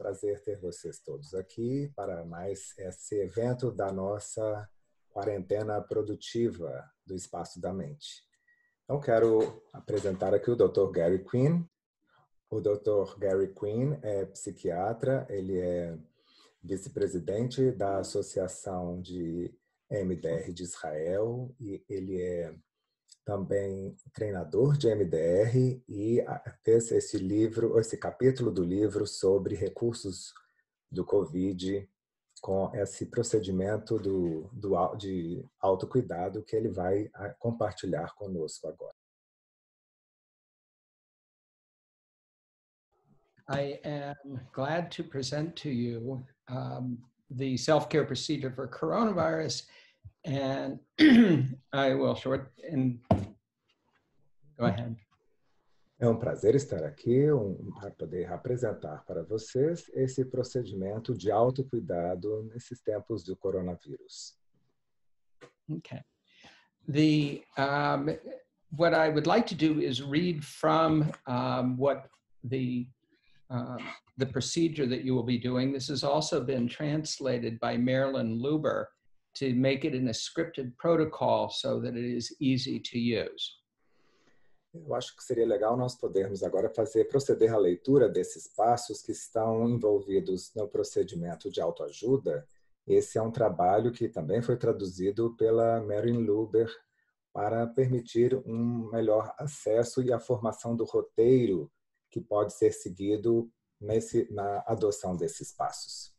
prazer ter vocês todos aqui para mais esse evento da nossa quarentena produtiva do Espaço da Mente. Então, quero apresentar aqui o Dr. Gary Quinn. O Dr. Gary Quinn é psiquiatra, ele é vice-presidente da Associação de MDR de Israel e ele é também treinador de MDR e fez esse capítulo do livro sobre recursos do COVID com esse procedimento de autocuidado que ele vai compartilhar conosco agora. I am glad to present to you the self-care procedure for coronavirus, and I will go ahead. É um prazer estar aqui para poder apresentar para vocês esse procedimento de autocuidado nesses tempos do coronavírus. Okay. What I would like to do is read from what the procedure that you will be doing. This has also been translated by Marilyn Luber to make it in a scripted protocol so that it is easy to use. Eu acho que seria legal nós podermos agora proceder à leitura desses passos que estão envolvidos no procedimento de autoajuda. Esse é um trabalho que também foi traduzido pela Marilyn Luber para permitir um melhor acesso e a formação do roteiro que pode ser seguido na adoção desses passos.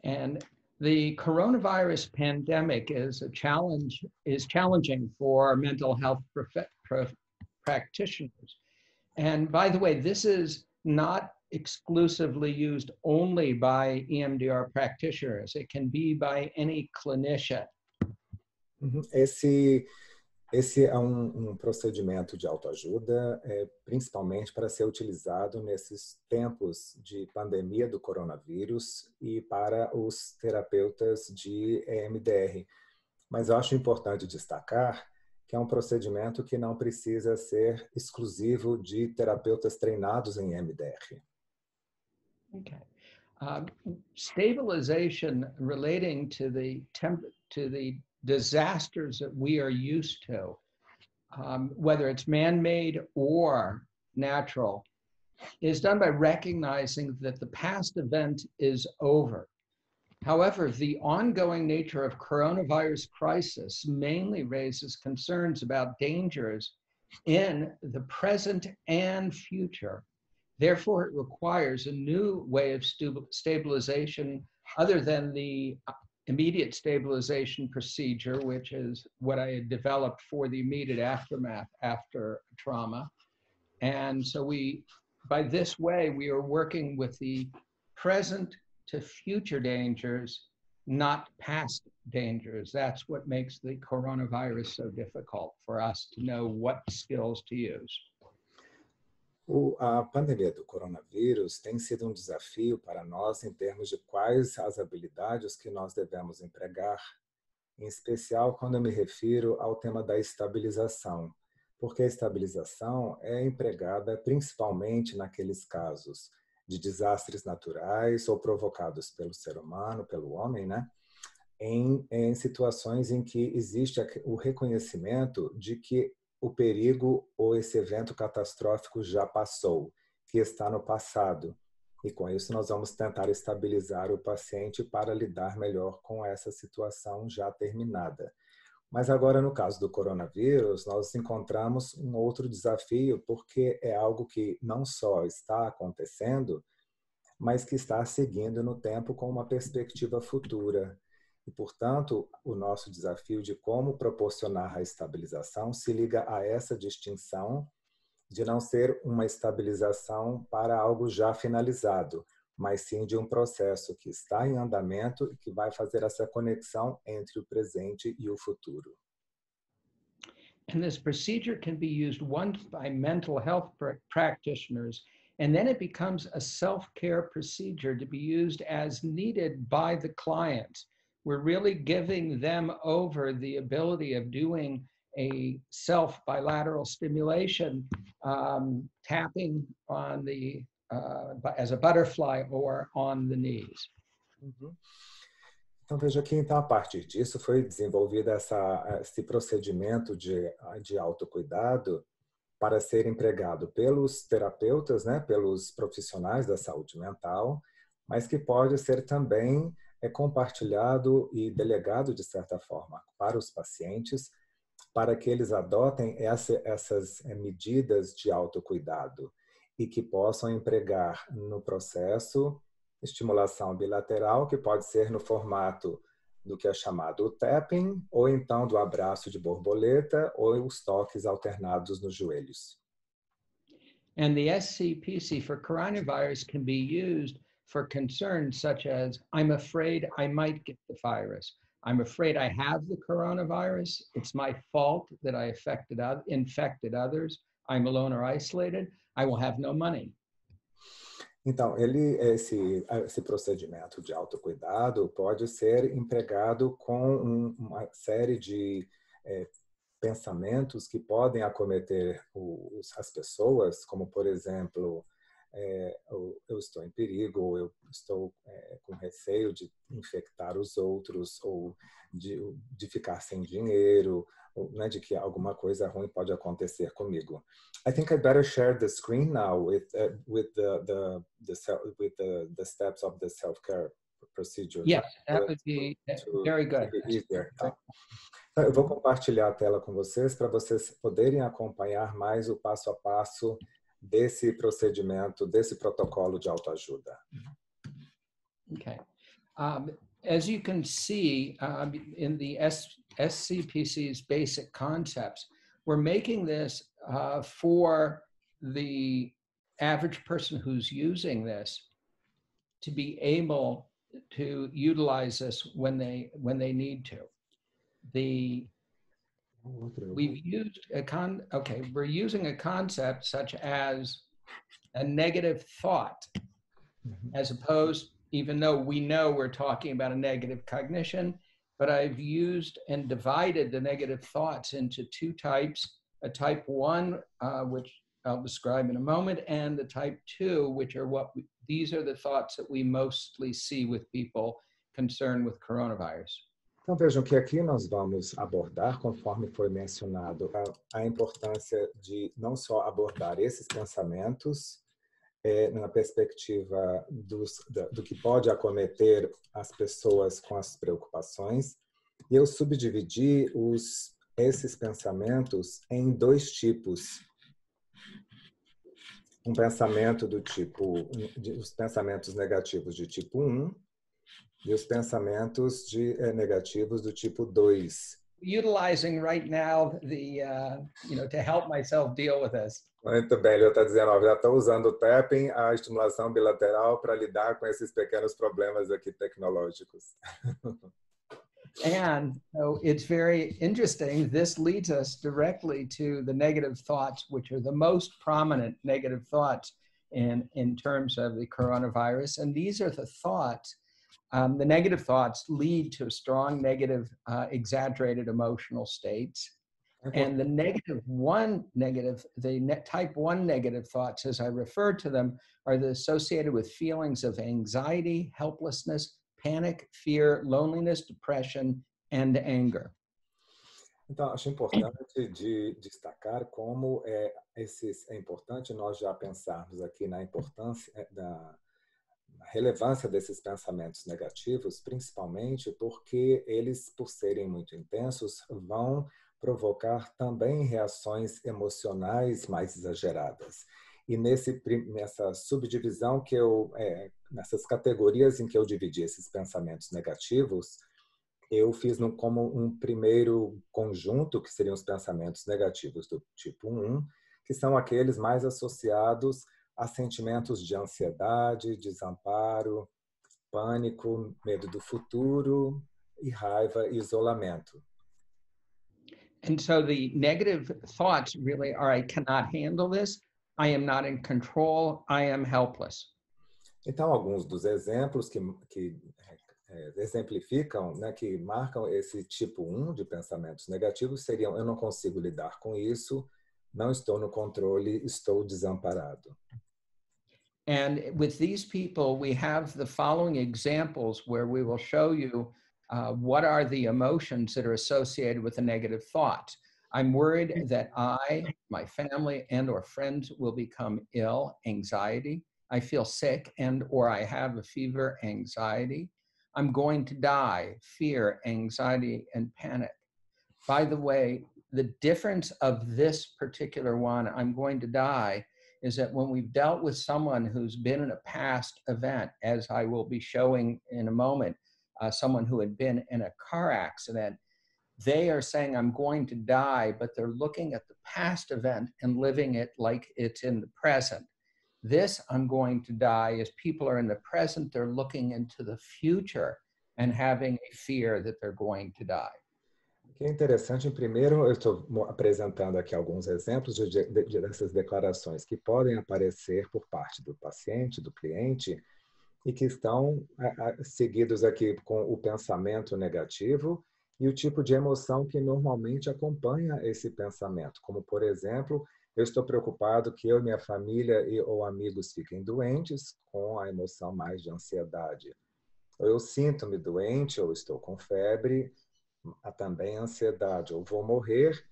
And the coronavirus pandemic is challenging for mental health practitioners. And by the way, this is not exclusively used only by EMDR practitioners. It can be by any clinician. Esse é um procedimento de autoajuda, principalmente para ser utilizado nesses tempos de pandemia do coronavírus e para os terapeutas de EMDR. Mas eu acho importante destacar que é um procedimento que não precisa ser exclusivo de terapeutas treinados em EMDR. Okay. Stabilization relating to the disasters that we are used to, whether it's man-made or natural, is done by recognizing that the past event is over. However, the ongoing nature of coronavirus crisis mainly raises concerns about dangers in the present and future. Therefore, it requires a new way of stabilization other than the immediate stabilization procedure, which is what I had developed for the immediate aftermath after trauma. And so by this way, we are working with the present to future dangers, not past dangers. That's what makes the coronavirus so difficult for us to know what skills to use. A pandemia do coronavírus tem sido um desafio para nós em termos de quais as habilidades que nós devemos empregar, em especial quando eu me refiro ao tema da estabilização, porque a estabilização é empregada principalmente naqueles casos de desastres naturais ou provocados pelo ser humano, pelo homem, né? Em situações em que existe o reconhecimento de que o perigo ou esse evento catastrófico já passou, que está no passado. E com isso nós vamos tentar estabilizar o paciente para lidar melhor com essa situação já terminada. Mas agora, no caso do coronavírus, nós encontramos um outro desafio, porque é algo que não só está acontecendo, mas que está seguindo no tempo com uma perspectiva futura. E, portanto, o nosso desafio de como proporcionar a estabilização se liga a essa distinção de não ser uma estabilização para algo já finalizado, mas sim de um processo que está em andamento e que vai fazer essa conexão entre o presente e o futuro. And this procedure can be used once by mental health practitioners, and then it becomes a self-care procedure to be used as needed by the client. We're really giving them over the ability of doing a self-bilateral stimulation, tapping on the as a butterfly or on the knees. Uhum. Então, veja que, então, a partir disso, foi desenvolvido esse procedimento de autocuidado para ser empregado pelos terapeutas, né, pelos profissionais da saúde mental, mas que pode ser também compartilhado e delegado, de certa forma, para os pacientes, para que eles adotem essas medidas de autocuidado e que possam empregar no processo estimulação bilateral, que pode ser no formato do que é chamado o tapping, ou então do abraço de borboleta, ou os toques alternados nos joelhos. And the SCPC for coronavirus can be used for concerns such as, I'm afraid I might get the virus. I'm afraid I have the coronavirus. It's my fault that I infected others. I'm alone or isolated. I will have no money. Então, esse procedimento de autocuidado pode ser empregado com uma série de pensamentos que podem acometer as pessoas, como, por exemplo, eu estou em perigo, ou eu estou com receio de infectar os outros, ou de ficar sem dinheiro, ou, né, de que alguma coisa ruim pode acontecer comigo. I think I better share the screen now with the steps of the self-care procedure. Yes, that would be very good. Easier. Tá. Então, eu vou compartilhar a tela com vocês para vocês poderem acompanhar mais o passo a passo desse procedimento, desse protocolo de autoajuda. Okay. As you can see in the SCPC's basic concepts, we're making this for the average person who's using this to be able to utilize this when they need to. We're using a concept such as a negative thought, as opposed, even though we know we're talking about a negative cognition, but I've used and divided the negative thoughts into two types, a type 1, which I'll describe in a moment, and the type 2, which are these are the thoughts that we mostly see with people concerned with coronavirus. Então, vejam que aqui nós vamos abordar, conforme foi mencionado, a importância de não só abordar esses pensamentos na perspectiva do que pode acometer as pessoas com as preocupações, e eu subdividi esses pensamentos em dois tipos. Um pensamento os pensamentos negativos de tipo 1, e os pensamentos negativos do tipo 2. Utilizing right now to help myself deal with this. Muito bem, ele está dizendo, já estou usando o tapping, a estimulação bilateral, para lidar com esses pequenos problemas aqui tecnológicos. And so it's very interesting. This leads us directly to the negative thoughts, which are the most prominent negative thoughts in terms of the coronavirus. And these are the thoughts. The negative thoughts lead to strong negative, exaggerated emotional states. And the type 1 negative thoughts, as I refer to them, are associated with feelings of anxiety, helplessness, panic, fear, loneliness, depression, and anger. Então, acho importante de destacar como é importante nós já pensarmos aqui na importância na relevância desses pensamentos negativos, principalmente porque eles, por serem muito intensos, vão provocar também reações emocionais mais exageradas. E nessa subdivisão nessas categorias em que eu dividi esses pensamentos negativos, eu fiz como um primeiro conjunto, que seriam os pensamentos negativos do tipo 1, que são aqueles mais associados a sentimentos de ansiedade, desamparo, pânico, medo do futuro, e raiva e isolamento. And so the negative thoughts really are, I cannot handle this, I am not in control, I am helpless. Então, alguns dos exemplos que exemplificam, né, que marcam esse tipo 1 de pensamentos negativos seriam: eu não consigo lidar com isso, não estou no controle, estou desamparado. And with these people, we have the following examples where we will show you what are the emotions that are associated with a negative thought. I'm worried that I, my family, and or friends will become ill, anxiety. I feel sick and or I have a fever, anxiety. I'm going to die, fear, anxiety, and panic. By the way, the difference of this particular one, I'm going to die, is that when we've dealt with someone who's been in a past event, as I will be showing in a moment, someone who had been in a car accident, they are saying, I'm going to die, but they're looking at the past event and living it like it's in the present. This, I'm going to die, is people are in the present, they're looking into the future and having a fear that they're going to die. O que é interessante, primeiro, eu estou apresentando aqui alguns exemplos dessas declarações que podem aparecer por parte do paciente, do cliente, e que estão seguidos aqui com o pensamento negativo e o tipo de emoção que normalmente acompanha esse pensamento, como, por exemplo, eu estou preocupado que eu e minha família ou amigos fiquem doentes, com a emoção mais de ansiedade. Ou eu sinto-me doente, ou estou com febre, há também ansiedade, ou vou morrer,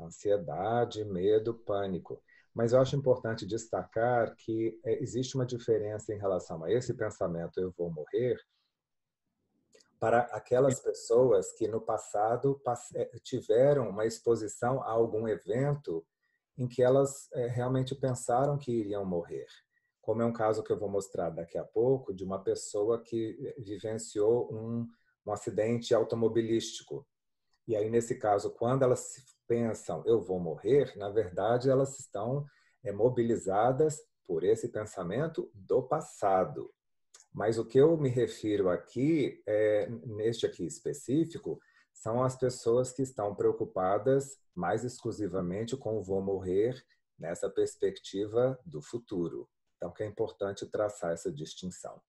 ansiedade, medo, pânico. Mas eu acho importante destacar que existe uma diferença em relação a esse pensamento, eu vou morrer, para aquelas pessoas que no passado tiveram uma exposição a algum evento em que elas realmente pensaram que iriam morrer. Como é um caso que eu vou mostrar daqui a pouco, de uma pessoa que vivenciou um acidente automobilístico. E aí, nesse caso, quando elas pensam, eu vou morrer, na verdade, elas estão mobilizadas por esse pensamento do passado. Mas o que eu me refiro aqui, neste aqui específico, são as pessoas que estão preocupadas mais exclusivamente com o vou morrer nessa perspectiva do futuro. Então, que é importante traçar essa distinção.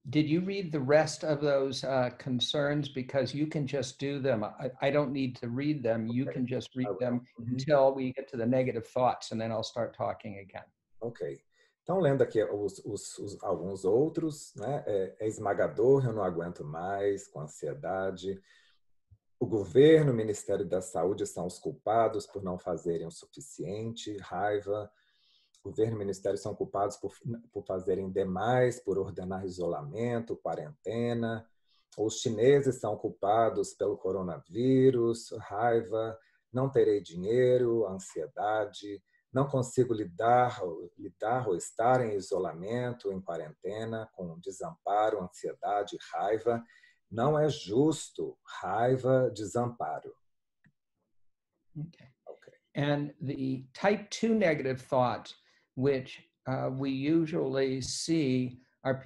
Did you read the rest of those concerns? Because you can just do them. I don't need to read them. You can just read them until we get to the negative thoughts, and then I'll start talking again. Ok. Então, lendo aqui alguns outros, né? É esmagador, eu não aguento mais, com ansiedade. O governo, o Ministério da Saúde são os culpados por não fazerem o suficiente, raiva. O governo e o Ministério são culpados por fazerem demais, por ordenar isolamento, quarentena. Os chineses são culpados pelo coronavírus, raiva. Não terei dinheiro, ansiedade. Não consigo lidar ou estar em isolamento, em quarentena, com desamparo, ansiedade, raiva. Não é justo, raiva, desamparo. Okay. And the type 2 negative thoughts, which we usually see are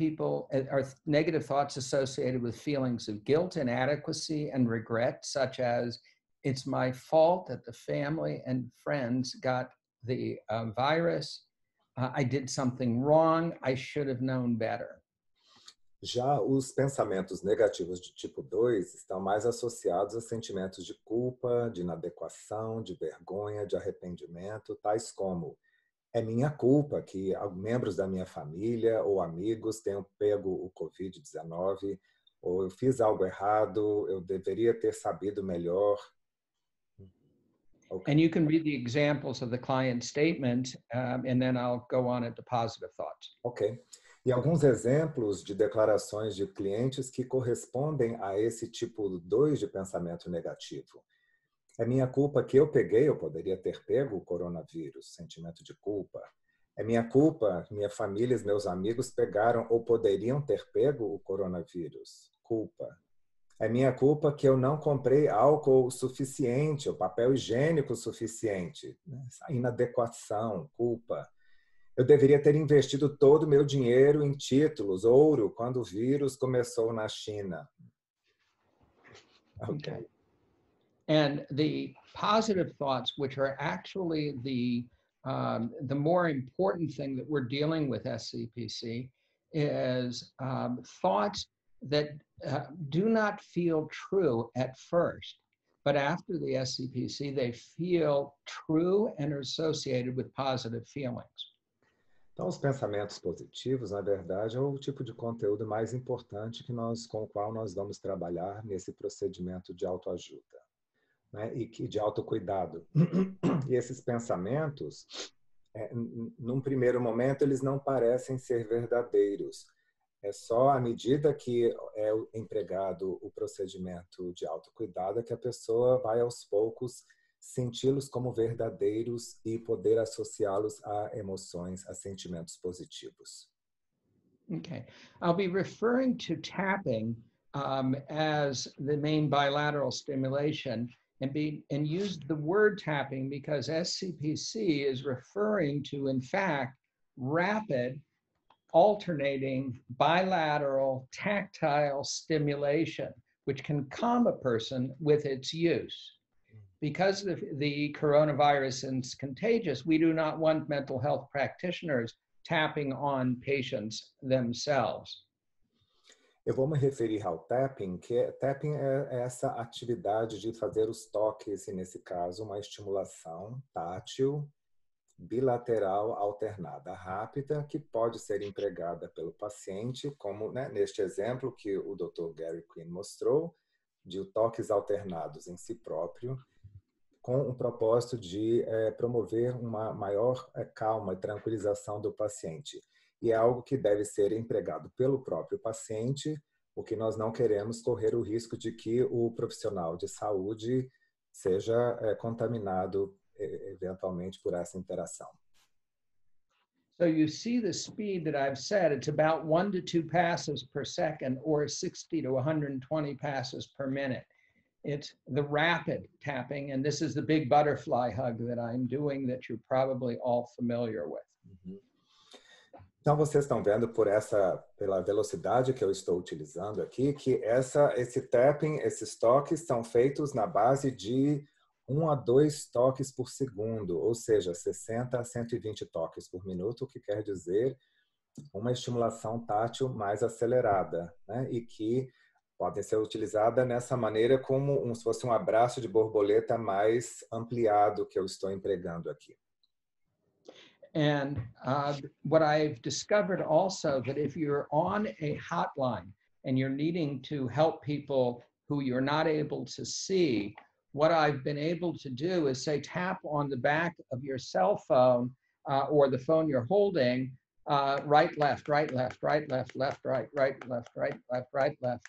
negative thoughts associated with feelings of guilt, inadequacy, and regret, such as, it's my fault that the family and friends got the virus. I did something wrong. I should have known better. Já os pensamentos negativos de tipo 2 estão mais associados a sentimentos de culpa, de inadequação, de vergonha, de arrependimento, tais como: é minha culpa que membros da minha família ou amigos tenham pego o Covid-19, ou eu fiz algo errado, eu deveria ter sabido melhor. Okay. And you can read the examples of the client statement, and then I'll go on at the positive thoughts. Ok. E alguns exemplos de declarações de clientes que correspondem a esse tipo 2 de pensamento negativo. É minha culpa que eu poderia ter pego o coronavírus, sentimento de culpa. É minha culpa, minha família e meus amigos pegaram ou poderiam ter pego o coronavírus, culpa. É minha culpa que eu não comprei álcool suficiente, ou papel higiênico suficiente. Inadequação, culpa. Eu deveria ter investido todo o meu dinheiro em títulos, ouro, quando o vírus começou na China. Okay. And the positive thoughts, which are actually the more important thing that we're dealing with SCPC, is thoughts that do not feel true at first, but after the SCPC, they feel true and are associated with positive feelings. Então, os pensamentos positivos, na verdade, é o tipo de conteúdo mais importante com o qual nós vamos trabalhar nesse procedimento de autoajuda, né? E de autocuidado. E esses pensamentos, num primeiro momento, eles não parecem ser verdadeiros. É só à medida que é empregado o procedimento de autocuidado que a pessoa vai aos poucos senti-los como verdadeiros e poder associá-los a emoções, a sentimentos positivos. Okay. I'll be referring to tapping as the main bilateral stimulation and use the word tapping because SCPC is referring to, in fact, rapid alternating bilateral tactile stimulation, which can calm a person with its use. Because the coronavirus is contagious, we do not want mental health practitioners tapping on patients themselves. Eu vou me referir ao tapping, tapping é essa atividade de fazer os toques, e nesse caso, uma estimulação tátil, bilateral alternada, rápida, que pode ser empregada pelo paciente, como, né, neste exemplo que o Dr. Gary Quinn mostrou, de toques alternados em si próprio, com o propósito de promover uma maior calma e tranquilização do paciente. E é algo que deve ser empregado pelo próprio paciente, o que nós não queremos correr o risco de que o profissional de saúde seja contaminado eventualmente por essa interação. So you see the speed that I've said, it's about 1 to 2 passes per second or 60 to 120 passes per minute. It's the rapid tapping, and this is the big butterfly hug that I'm doing that you're probably all familiar with. Então, vocês estão vendo pela velocidade que eu estou utilizando aqui, que esse tapping, esses toques são feitos na base de 1 a 2 toques por segundo, ou seja, 60 a 120 toques por minuto, o que quer dizer uma estimulação tátil mais acelerada, né? E que podem ser utilizadas nessa maneira como se fosse um abraço de borboleta mais ampliado que eu estou empregando aqui. And what I've discovered also that if you're on a hotline and you're needing to help people who you're not able to see, what I've been able to do is say tap on the back of your cell phone or the phone you're holding, right, left, right, left, right, left, left, right, right, left, right, left, right, left.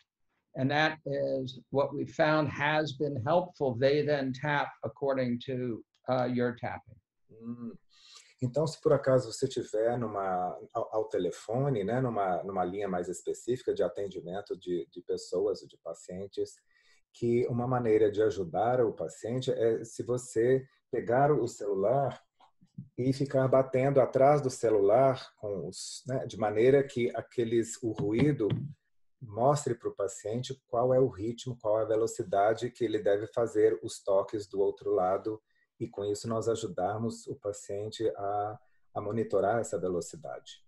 And that is what we found has been helpful. They then tap according to your tapping. Então, se por acaso você estiver ao telefone, né, numa linha mais específica de atendimento de pessoas, de pacientes, que uma maneira de ajudar o paciente é se você pegar o celular e ficar batendo atrás do celular né, de maneira que o ruído mostre para o paciente qual é o ritmo, qual é a velocidade que ele deve fazer os toques do outro lado, e com isso nós ajudarmos o paciente a monitorar essa velocidade.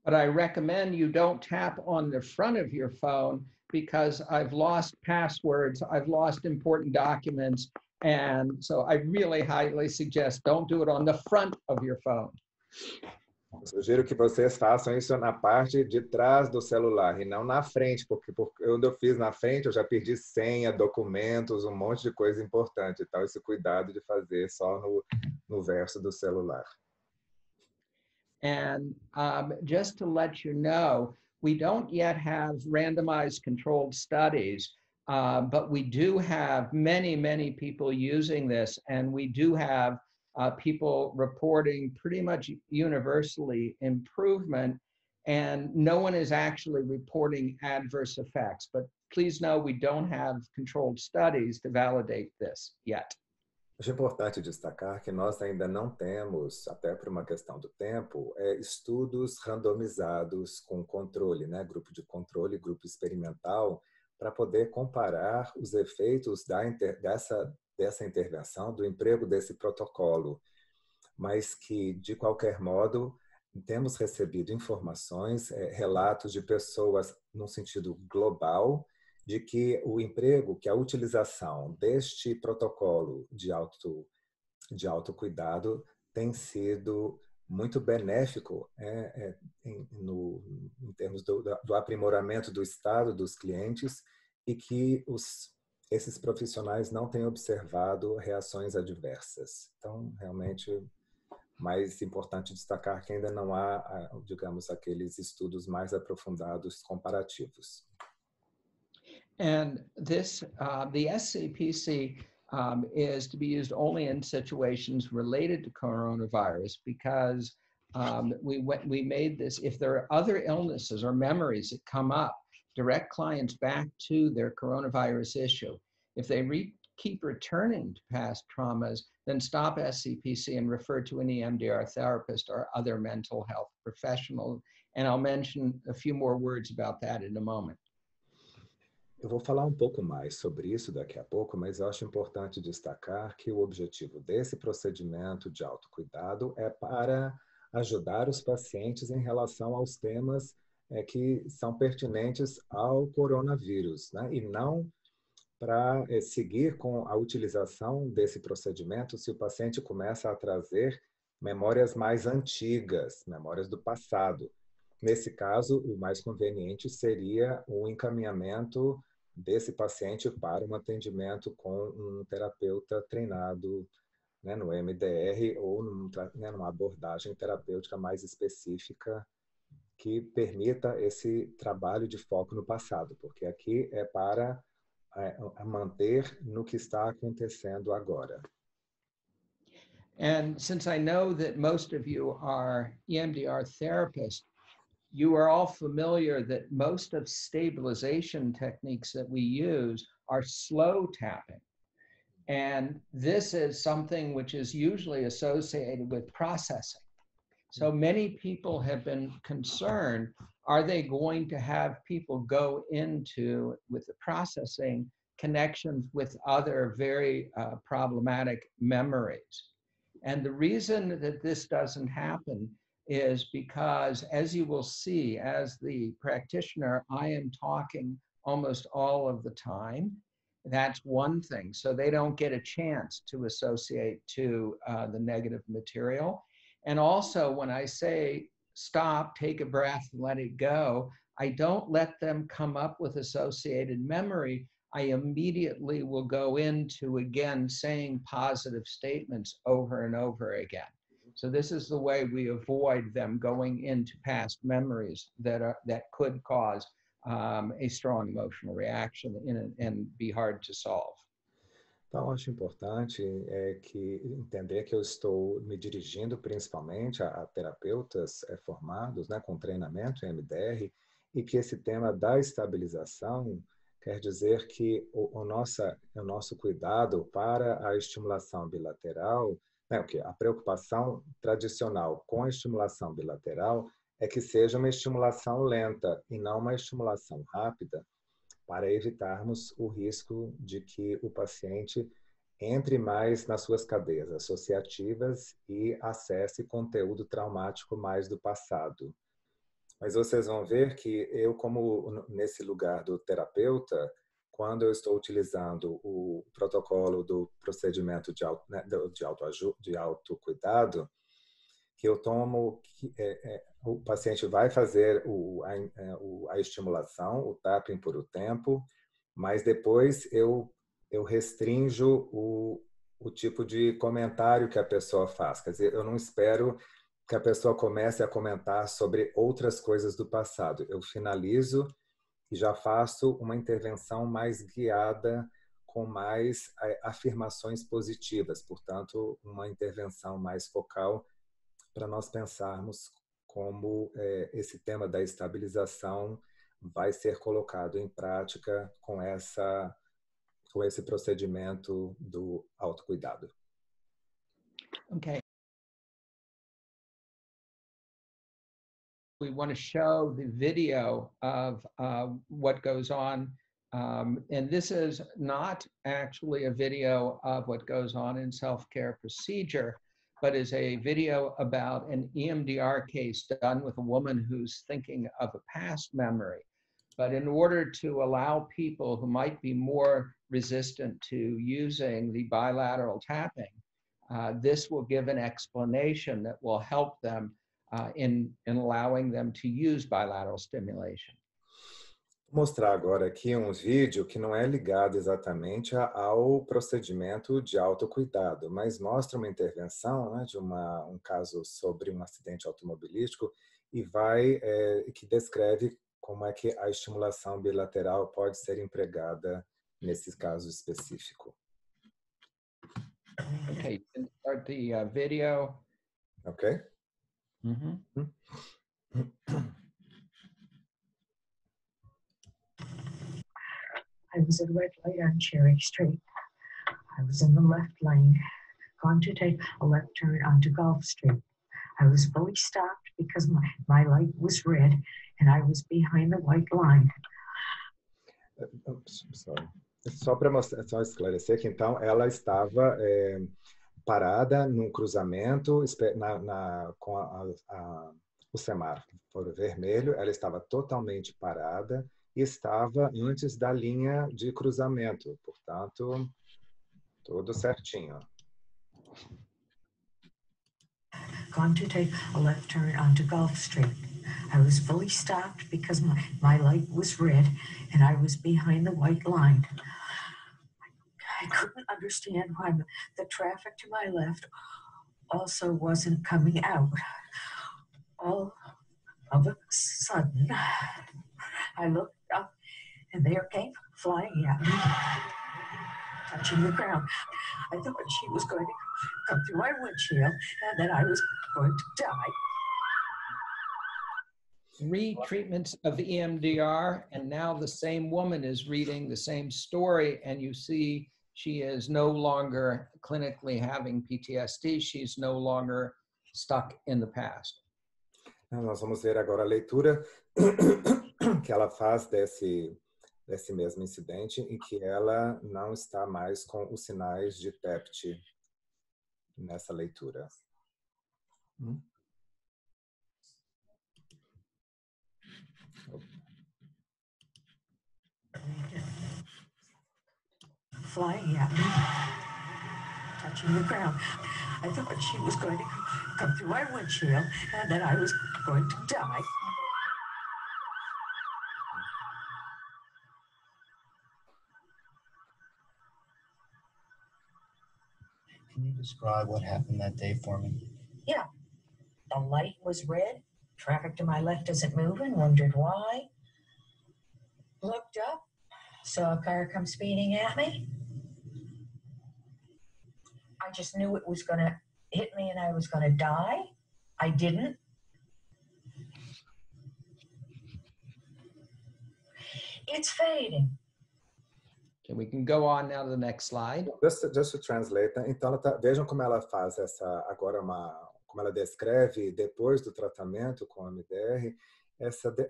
But I recommend you don't tap on the front of your phone because I've lost passwords, I've lost important documents, and so I really highly suggest don't do it on the front of your phone. Eu sugiro que vocês façam isso na parte de trás do celular e não na frente, porque quando eu fiz na frente eu já perdi senha, documentos, um monte de coisa importante. Então, esse cuidado de fazer só no verso do celular. And just to let you know, we don't yet have randomized controlled studies, but we do have many, many people using this, and we do have people reporting pretty much universally improvement, and no one is actually reporting adverse effects. But please know we don't have controlled studies to validate this yet. Acho importante destacar que nós ainda não temos, até por uma questão do tempo, estudos randomizados com controle, né? Grupo de controle, grupo experimental, para poder comparar os efeitos dessa intervenção, do emprego desse protocolo. Mas que, de qualquer modo, temos recebido informações, relatos de pessoas, num sentido global, de que o emprego, que a utilização deste protocolo de autocuidado tem sido muito benéfico em termos do aprimoramento do estado dos clientes e que esses profissionais não têm observado reações adversas. Então, realmente, mais importante destacar que ainda não há, digamos, aqueles estudos mais aprofundados comparativos. And this, the SCPC is to be used only in situations related to coronavirus because we made this, if there are other illnesses or memories that come up, direct clients back to their coronavirus issue. If they keep returning to past traumas, then stop SCPC and refer to an EMDR therapist or other mental health professional. And I'll mention a few more words about that in a moment. Eu vou falar um pouco mais sobre isso daqui a pouco, mas eu acho importante destacar que o objetivo desse procedimento de autocuidado é para ajudar os pacientes em relação aos temas que são pertinentes ao coronavírus, né? E não para seguir com a utilização desse procedimento se o paciente começa a trazer memórias mais antigas, memórias do passado. Nesse caso, o mais conveniente seria o encaminhamento desse paciente para um atendimento com um terapeuta treinado, né, no MDR ou numa abordagem terapêutica mais específica que permita esse trabalho de foco no passado, porque aqui é para manter no que está acontecendo agora. And since I know that most of you are EMDR therapists, you are all familiar that most of stabilization techniques that we use are slow tapping. And this is something which is usually associated with processing. So many people have been concerned, are they going to have people go into, with the processing, connections with other very problematic memories? And the reason that this doesn't happen is because, as you will see, as the practitioner, I am talking almost all of the time. That's one thing. So they don't get a chance to associate to the negative material. And also, when I say stop, take a breath, and let it go, I don't let them come up with associated memory. I immediately will go into, again, saying positive statements over and over again. So this is the way we avoid them going into past memories that could cause a strong emotional reaction and be hard to solve. Então, acho importante entender que eu estou me dirigindo principalmente a terapeutas formados, né, com treinamento em MDR, e que esse tema da estabilização quer dizer que o nosso cuidado para a estimulação bilateral, né, a preocupação tradicional com a estimulação bilateral é que seja uma estimulação lenta e não uma estimulação rápida, para evitarmos o risco de que o paciente entre mais nas suas cadeias associativas e acesse conteúdo traumático mais do passado. Mas vocês vão ver que eu, como nesse lugar do terapeuta, quando eu estou utilizando o protocolo do procedimento de autocuidado, que eu tomo, o paciente vai fazer a estimulação, o tapping por o tempo, mas depois eu restrinjo o tipo de comentário que a pessoa faz. Quer dizer, eu não espero que a pessoa comece a comentar sobre outras coisas do passado. Eu finalizo e já faço uma intervenção mais guiada, com mais afirmações positivas, portanto, uma intervenção mais focal para nós pensarmos como esse tema da estabilização vai ser colocado em prática com esse procedimento do autocuidado. Okay. We want to show the video of what goes on. And this is not actually a video of what goes on in self-care procedure, but is a video about an EMDR case done with a woman who's thinking of a past memory. But in order to allow people who might be more resistant to using the bilateral tapping, this will give an explanation that will help them in allowing them to use bilateral stimulation. Vou mostrar agora aqui um vídeo que não é ligado exatamente ao procedimento de autocuidado, mas mostra uma intervenção, né, de um caso sobre um acidente automobilístico e que descreve como é que a estimulação bilateral pode ser empregada nesse caso específico. Okay, you can start the video. Ok? I was at a red light on Cherry Street. I was in the left lane, going to take a left turn onto Gulf Street. I was fully stopped because my light was red and I was behind the white line. Oops, sorry. Só esclarecer que então ela estava parada num cruzamento com o semáforo vermelho. Ela estava totalmente parada e estava antes da linha de cruzamento, portanto, tudo certinho. Going to take a left turn onto Gulf Street. I was fully stopped because my light was red and I was behind the white line. I couldn't understand why the traffic to my left also wasn't coming out. All of a sudden, I looked up and there came flying at me, touching the ground. I thought she was going to come through my windshield and that I was going to die. 3 treatments of EMDR, and now the same woman is reading the same story, and you see she is no longer clinically having PTSD. She's no longer stuck in the past. Nós vamos ver agora a leitura que ela faz desse mesmo incidente em que ela não está mais com os sinais de TEPT nessa leitura. Flying at me, touching the ground. I thought she was going to come through my windshield and that I was going to die. Can you describe what happened that day for me? Yeah, the light was red. Traffic to my left isn't moving. Wondered why. Looked up, saw a car come speeding at me. I just knew it was going to hit me and I was going to die. I didn't. It's fading. Okay, we can go on now to the next slide. Just to translate, então vejam como ela faz como ela descreve depois do tratamento com a MDR,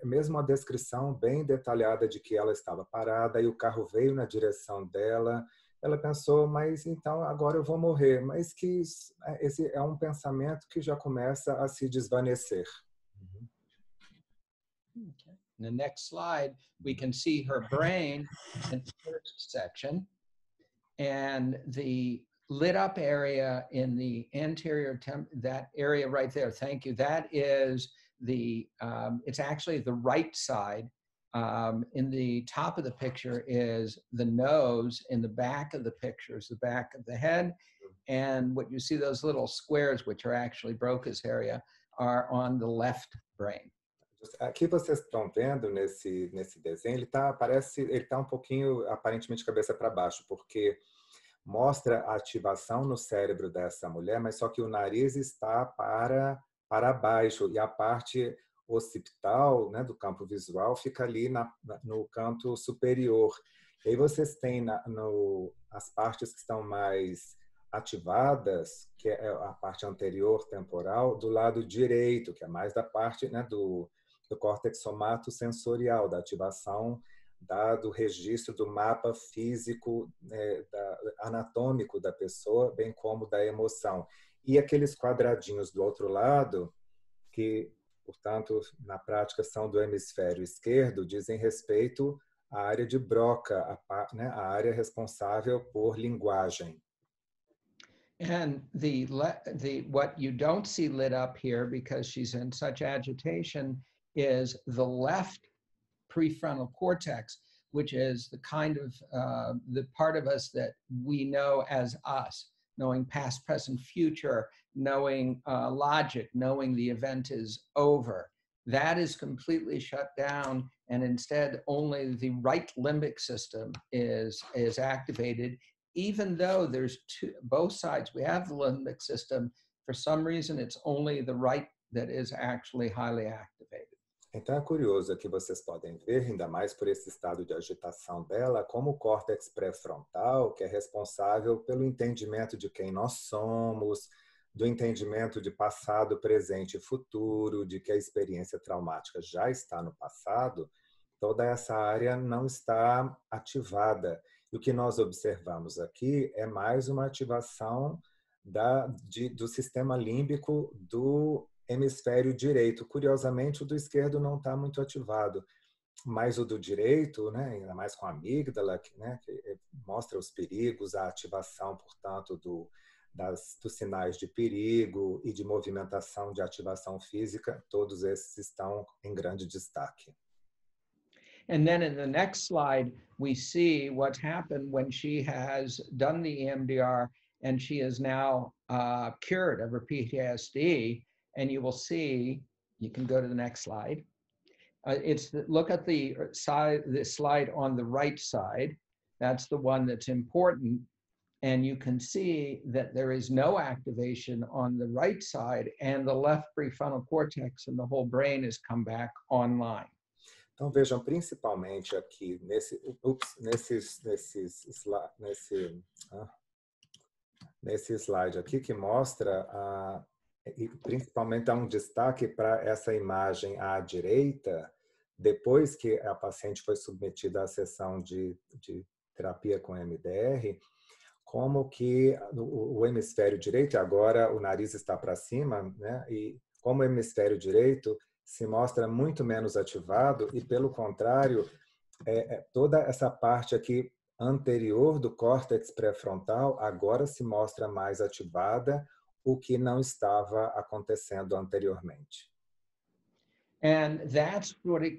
mesmo a descrição bem detalhada de que ela estava parada e o carro veio na direção dela. Ela pensou, mas então agora eu vou morrer. Mas que esse é um pensamento que já começa a se desvanecer. Okay. In the next slide, we can see her brain in the first section, and the lit up area in the anterior, that area right there, thank you, that is it's actually the right side. In the top of the picture is the nose, in the back of the picture is the back of the head, and what you see, those little squares, which are actually Broca's area, are on the left brain. Aqui vocês estão vendo nesse desenho, ele tá um pouquinho aparentemente cabeça para baixo, porque mostra a ativação no cérebro dessa mulher, mas só que o nariz está para baixo e a parte occipital, né, do campo visual fica ali no canto superior. E aí vocês têm as partes que estão mais ativadas, que é a parte anterior temporal, do lado direito, que é mais da parte, né, do córtex somatosensorial, da ativação do registro do mapa físico, anatômico da pessoa, bem como da emoção. E aqueles quadradinhos do outro lado, que, portanto, na prática são do hemisfério esquerdo, dizem respeito à área de Broca, a área responsável por linguagem. And what you don't see lit up here because she's in such agitation is the left prefrontal cortex, which is the kind of the part of us that we know as us, knowing past, present, future, knowing logic, knowing the event is over. That is completely shut down, and instead only the right limbic system is activated, even though there's both sides. We have the limbic system. For some reason, it's only the right that is actually highly activated. Então é curioso que vocês podem ver, ainda mais por esse estado de agitação dela, como o córtex pré-frontal, que é responsável pelo entendimento de quem nós somos, do entendimento de passado, presente e futuro, de que a experiência traumática já está no passado, toda essa área não está ativada. E o que nós observamos aqui é mais uma ativação do sistema límbico do hemisfério direito. Curiosamente, o do esquerdo não está muito ativado, mas o do direito, né, ainda mais com a amígdala, que mostra os perigos, a ativação, portanto, dos sinais de perigo e de movimentação de ativação física, todos esses estão em grande destaque. And then in the next slide, we see what's happened when she has done the EMDR and she is now cured of her PTSD. And you will see, you can go to the next slide. Look at the slide on the right side. That's the one that's important. And you can see that there is no activation on the right side, and the left prefrontal cortex and the whole brain has come back online. Então vejam, principalmente aqui nesse slide aqui que mostra e principalmente há um destaque para essa imagem à direita, depois que a paciente foi submetida à sessão de terapia com MDR, como que o hemisfério direito, agora o nariz está para cima, né? E como o hemisfério direito se mostra muito menos ativado e, pelo contrário, toda essa parte aqui anterior do córtex pré-frontal agora se mostra mais ativada, o que não estava acontecendo anteriormente. And that's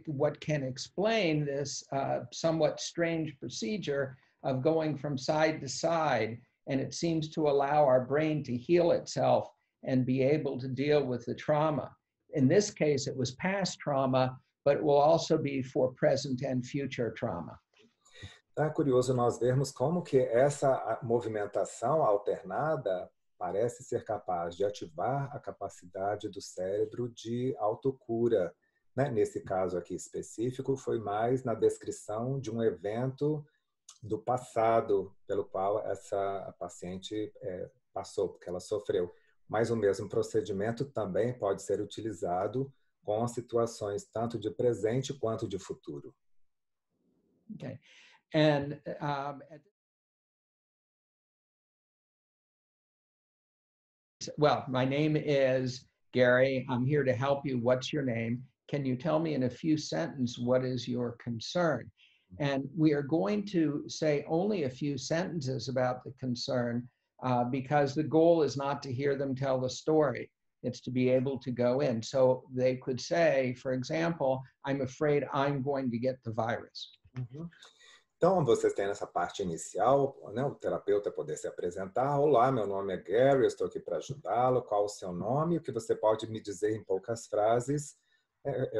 what can explain this somewhat strange procedure of going from side to side, and it seems to allow our brain to heal itself and be able to deal with the trauma. In this case, it was past trauma, but it will also be for present and future trauma. É curioso nós vermos como que essa movimentação alternada parece ser capaz de ativar a capacidade do cérebro de autocura. Né? Nesse caso aqui específico, foi mais na descrição de um evento do passado pelo qual essa paciente passou, porque ela sofreu. Mas o mesmo procedimento também pode ser utilizado com situações tanto de presente quanto de futuro. Okay. And well, my name is Gary. I'm here to help you. What's your name? Can you tell me in a few sentences what is your concern? And we are going to say only a few sentences about the concern because the goal is not to hear them tell the story. It's to be able to go in. So they could say, for example, I'm afraid I'm going to get the virus. Uhum. Então, vocês têm essa parte inicial, né, o terapeuta poder se apresentar. Olá, meu nome é Gary, eu estou aqui para ajudá-lo. Qual o seu nome? O que você pode me dizer em poucas frases?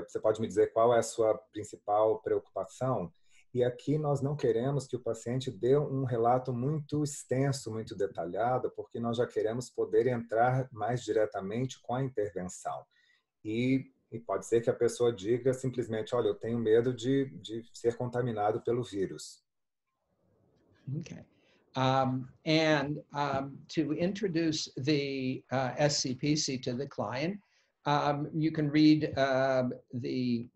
Você pode me dizer qual é a sua principal preocupação? E aqui nós não queremos que o paciente dê um relato muito extenso, muito detalhado, porque nós já queremos poder entrar mais diretamente com a intervenção. E pode ser que a pessoa diga simplesmente, olha, eu tenho medo de ser contaminado pelo vírus. Okay. To introduce the SCPC to the client, you can read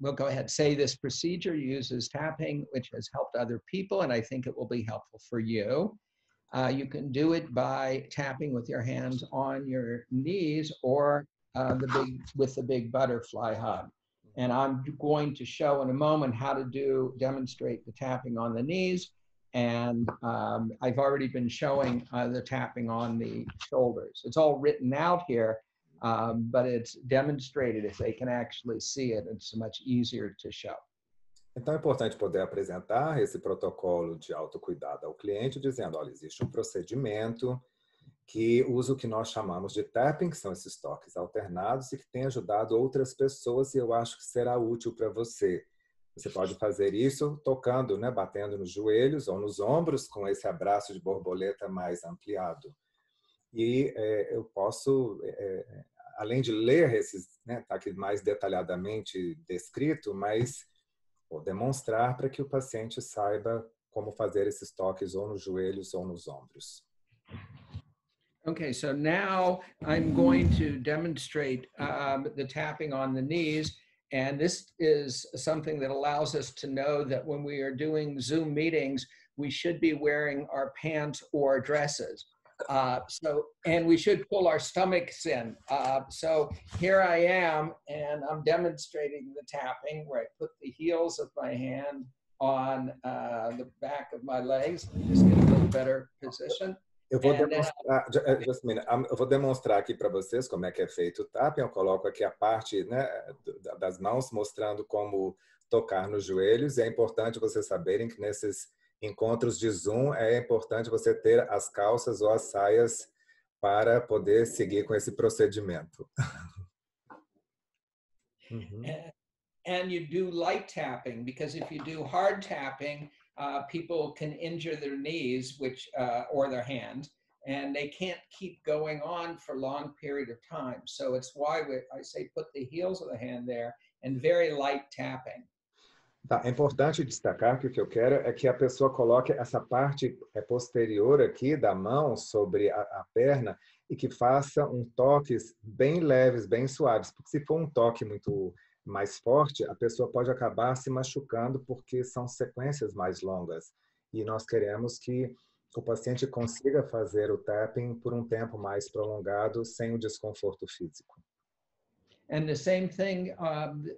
we'll go ahead, say this procedure uses tapping, which has helped other people, and I think it will be helpful for you. You can do it by tapping with your hands on your knees or with the big butterfly hug. And I'm going to show in a moment how to demonstrate the tapping on the knees. And I've already been showing the tapping on the shoulders. It's all written out here, but it's demonstrated. If they can actually see it, it's much easier to show. Então, é importante poder apresentar esse protocolo de autocuidado ao cliente, dizendo, olha, existe um procedimento que usa o que nós chamamos de tapping, que são esses toques alternados, e que tem ajudado outras pessoas, e eu acho que será útil para você. Você pode fazer isso tocando, né, batendo nos joelhos ou nos ombros, com esse abraço de borboleta mais ampliado. E eu posso, além de ler esses, né, tá aqui mais detalhadamente descrito, mas vou demonstrar para que o paciente saiba como fazer esses toques ou nos joelhos ou nos ombros. Okay, so now I'm going to demonstrate the tapping on the knees. And this is something that allows us to know that when we are doing Zoom meetings, we should be wearing our pants or dresses. And we should pull our stomachs in. So here I am, and I'm demonstrating the tapping where I put the heels of my hand on the back of my legs. Just get a little better position. Eu vou demonstrar aqui para vocês como é que é feito o tapping. Eu coloco aqui a parte, né, das mãos, mostrando como tocar nos joelhos. E é importante vocês saberem que nesses encontros de Zoom é importante você ter as calças ou as saias para poder seguir com esse procedimento. And you do light tapping, because if you do hard tapping, people can injure their knees, or their hands, and they can't keep going on for a long period of time. So it's why I say put the heels of the hand there and very light tapping. Tá, é importante destacar que o que eu quero é que a pessoa coloque essa parte posterior aqui da mão sobre a perna e que faça toques bem leves, bem suaves, porque se for um toque muito mais forte, a pessoa pode acabar se machucando porque são sequências mais longas. E nós queremos que o paciente consiga fazer o tapping por um tempo mais prolongado, sem o desconforto físico. And the same thing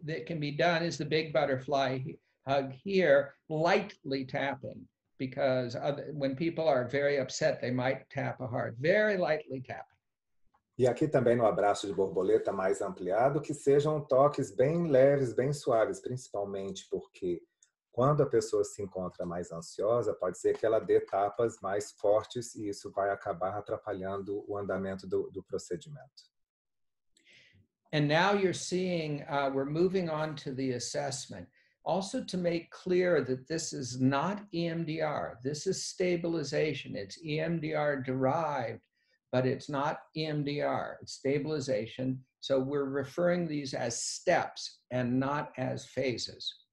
that can be done is the big butterfly hug here, lightly tapping, because when people are very upset, they might tap hard, very lightly tapping. E aqui também no abraço de borboleta mais ampliado, que sejam toques bem leves, bem suaves, principalmente porque quando a pessoa se encontra mais ansiosa, pode ser que ela dê tapas mais fortes e isso vai acabar atrapalhando o andamento do procedimento. And now you're seeing, we're moving on to the assessment. Also to make clear that this is not EMDR, this is stabilization. It's EMDR derived, but it's not EMDR, it's stabilization. So we're referring these as steps and not as phases.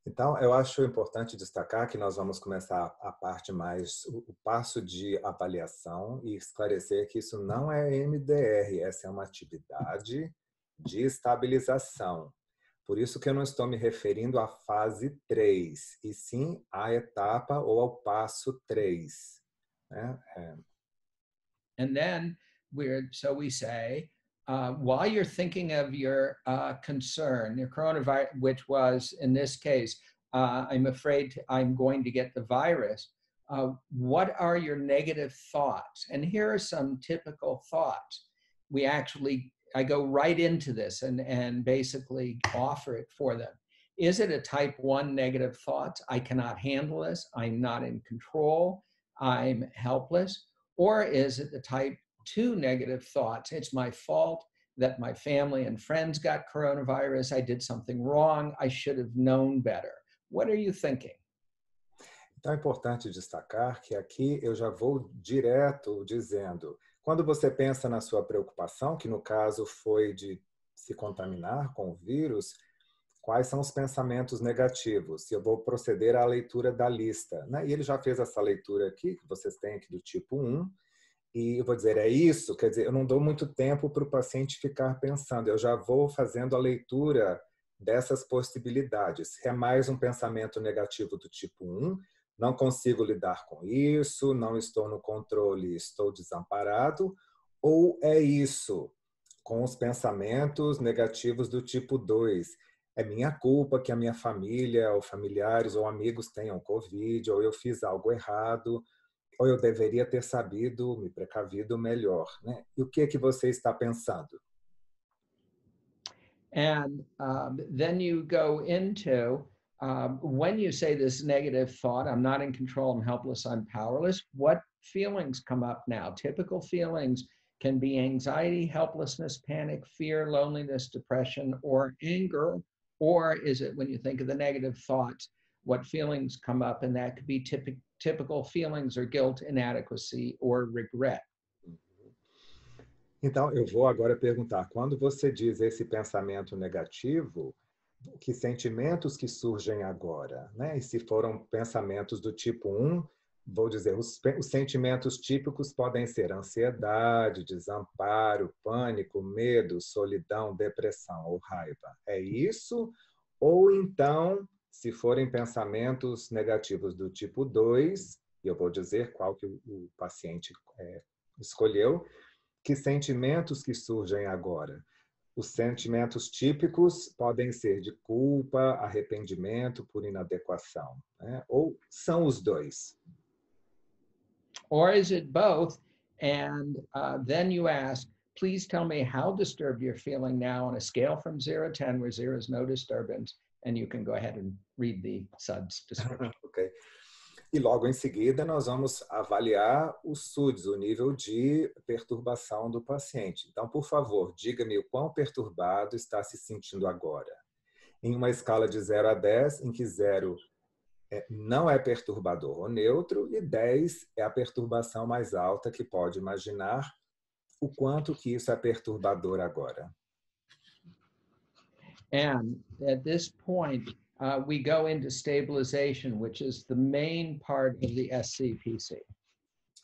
Então, eu acho importante destacar que nós vamos começar a parte mais, o passo de avaliação e esclarecer que isso não é EMDR, essa é uma atividade de estabilização. Por isso que eu não estou me referindo à fase 3, e sim à etapa ou ao passo 3. Né? And then so we say, while you're thinking of your concern, your coronavirus, which was in this case, I'm afraid I'm going to get the virus. What are your negative thoughts? And here are some typical thoughts. I go right into this and basically offer it for them. Is it a type 1 negative thought? I cannot handle this. I'm not in control. I'm helpless. Or is it the type 2 negative thoughts? It's my fault that my family and friends got coronavirus. I did something wrong. I should have known better. What are you thinking? Então é importante destacar que aqui eu já vou direto dizendo, quando você pensa na sua preocupação, que no caso foi de se contaminar com o vírus, quais são os pensamentos negativos? E eu vou proceder à leitura da lista. Né? E ele já fez essa leitura aqui, que vocês têm aqui do tipo 1, e eu vou dizer, é isso? Quer dizer, eu não dou muito tempo para o paciente ficar pensando, eu já vou fazendo a leitura dessas possibilidades. É mais um pensamento negativo do tipo 1, não consigo lidar com isso, não estou no controle, estou desamparado, ou é isso, com os pensamentos negativos do tipo 2. é minha culpa que a minha família, ou familiares, ou amigos tenham Covid, ou eu fiz algo errado, ou eu deveria ter sabido, me precavido melhor, né? E o que é que você está pensando? And then you go into, when you say this negative thought, I'm not in control, I'm helpless, I'm powerless, what feelings come up now? Typical feelings can be anxiety, helplessness, panic, fear, loneliness, depression, or anger. Or is it when you think of the negative thoughts, what feelings come up? And that could be typical feelings or guilt, inadequacy, or regret. Então, eu vou agora perguntar, quando você diz esse pensamento negativo, que sentimentos que surgem agora, né? E se foram pensamentos do tipo 1, vou dizer, os sentimentos típicos podem ser ansiedade, desamparo, pânico, medo, solidão, depressão ou raiva. É isso? Ou então, se forem pensamentos negativos do tipo 2, e eu vou dizer qual que o paciente escolheu, que sentimentos que surgem agora? Os sentimentos típicos podem ser de culpa, arrependimento por inadequação, né? Ou são os dois? Or is it both? And then you ask, please tell me how disturbed you're feeling now on a scale from 0 to 10, where 0 is no disturbance, and you can go ahead and read the SUDS description. Ok. E logo em seguida nós vamos avaliar os SUDs, o nível de perturbação do paciente. Então, por favor, diga-me o quão perturbado está se sentindo agora. Em uma escala de 0 a 10, em que 0 não é perturbador ou neutro, e 10 é a perturbação mais alta que pode imaginar, o quanto que isso é perturbador agora. And at this point, we go into stabilization, which is the main part of the SCPC.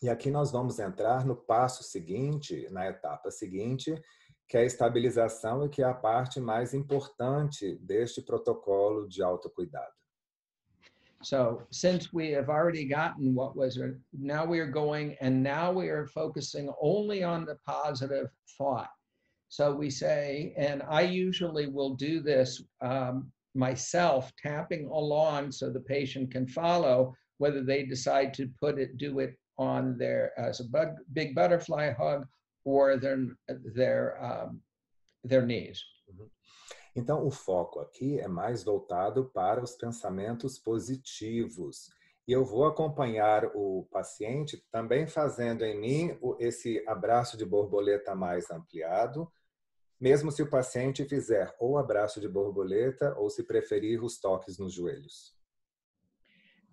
E aqui nós vamos entrar no passo seguinte, na etapa seguinte, que é a estabilização e que é a parte mais importante deste protocolo de autocuidado. So since we have already gotten what was, now we are going, and now we are focusing only on the positive thought. So we say, and I usually will do this myself, tapping along so the patient can follow, whether they decide to do it on their, as a big butterfly hug, or their knees. Então, o foco aqui é mais voltado para os pensamentos positivos. E eu vou acompanhar o paciente também fazendo em mim esse abraço de borboleta mais ampliado, mesmo se o paciente fizer ou abraço de borboleta ou, se preferir, os toques nos joelhos.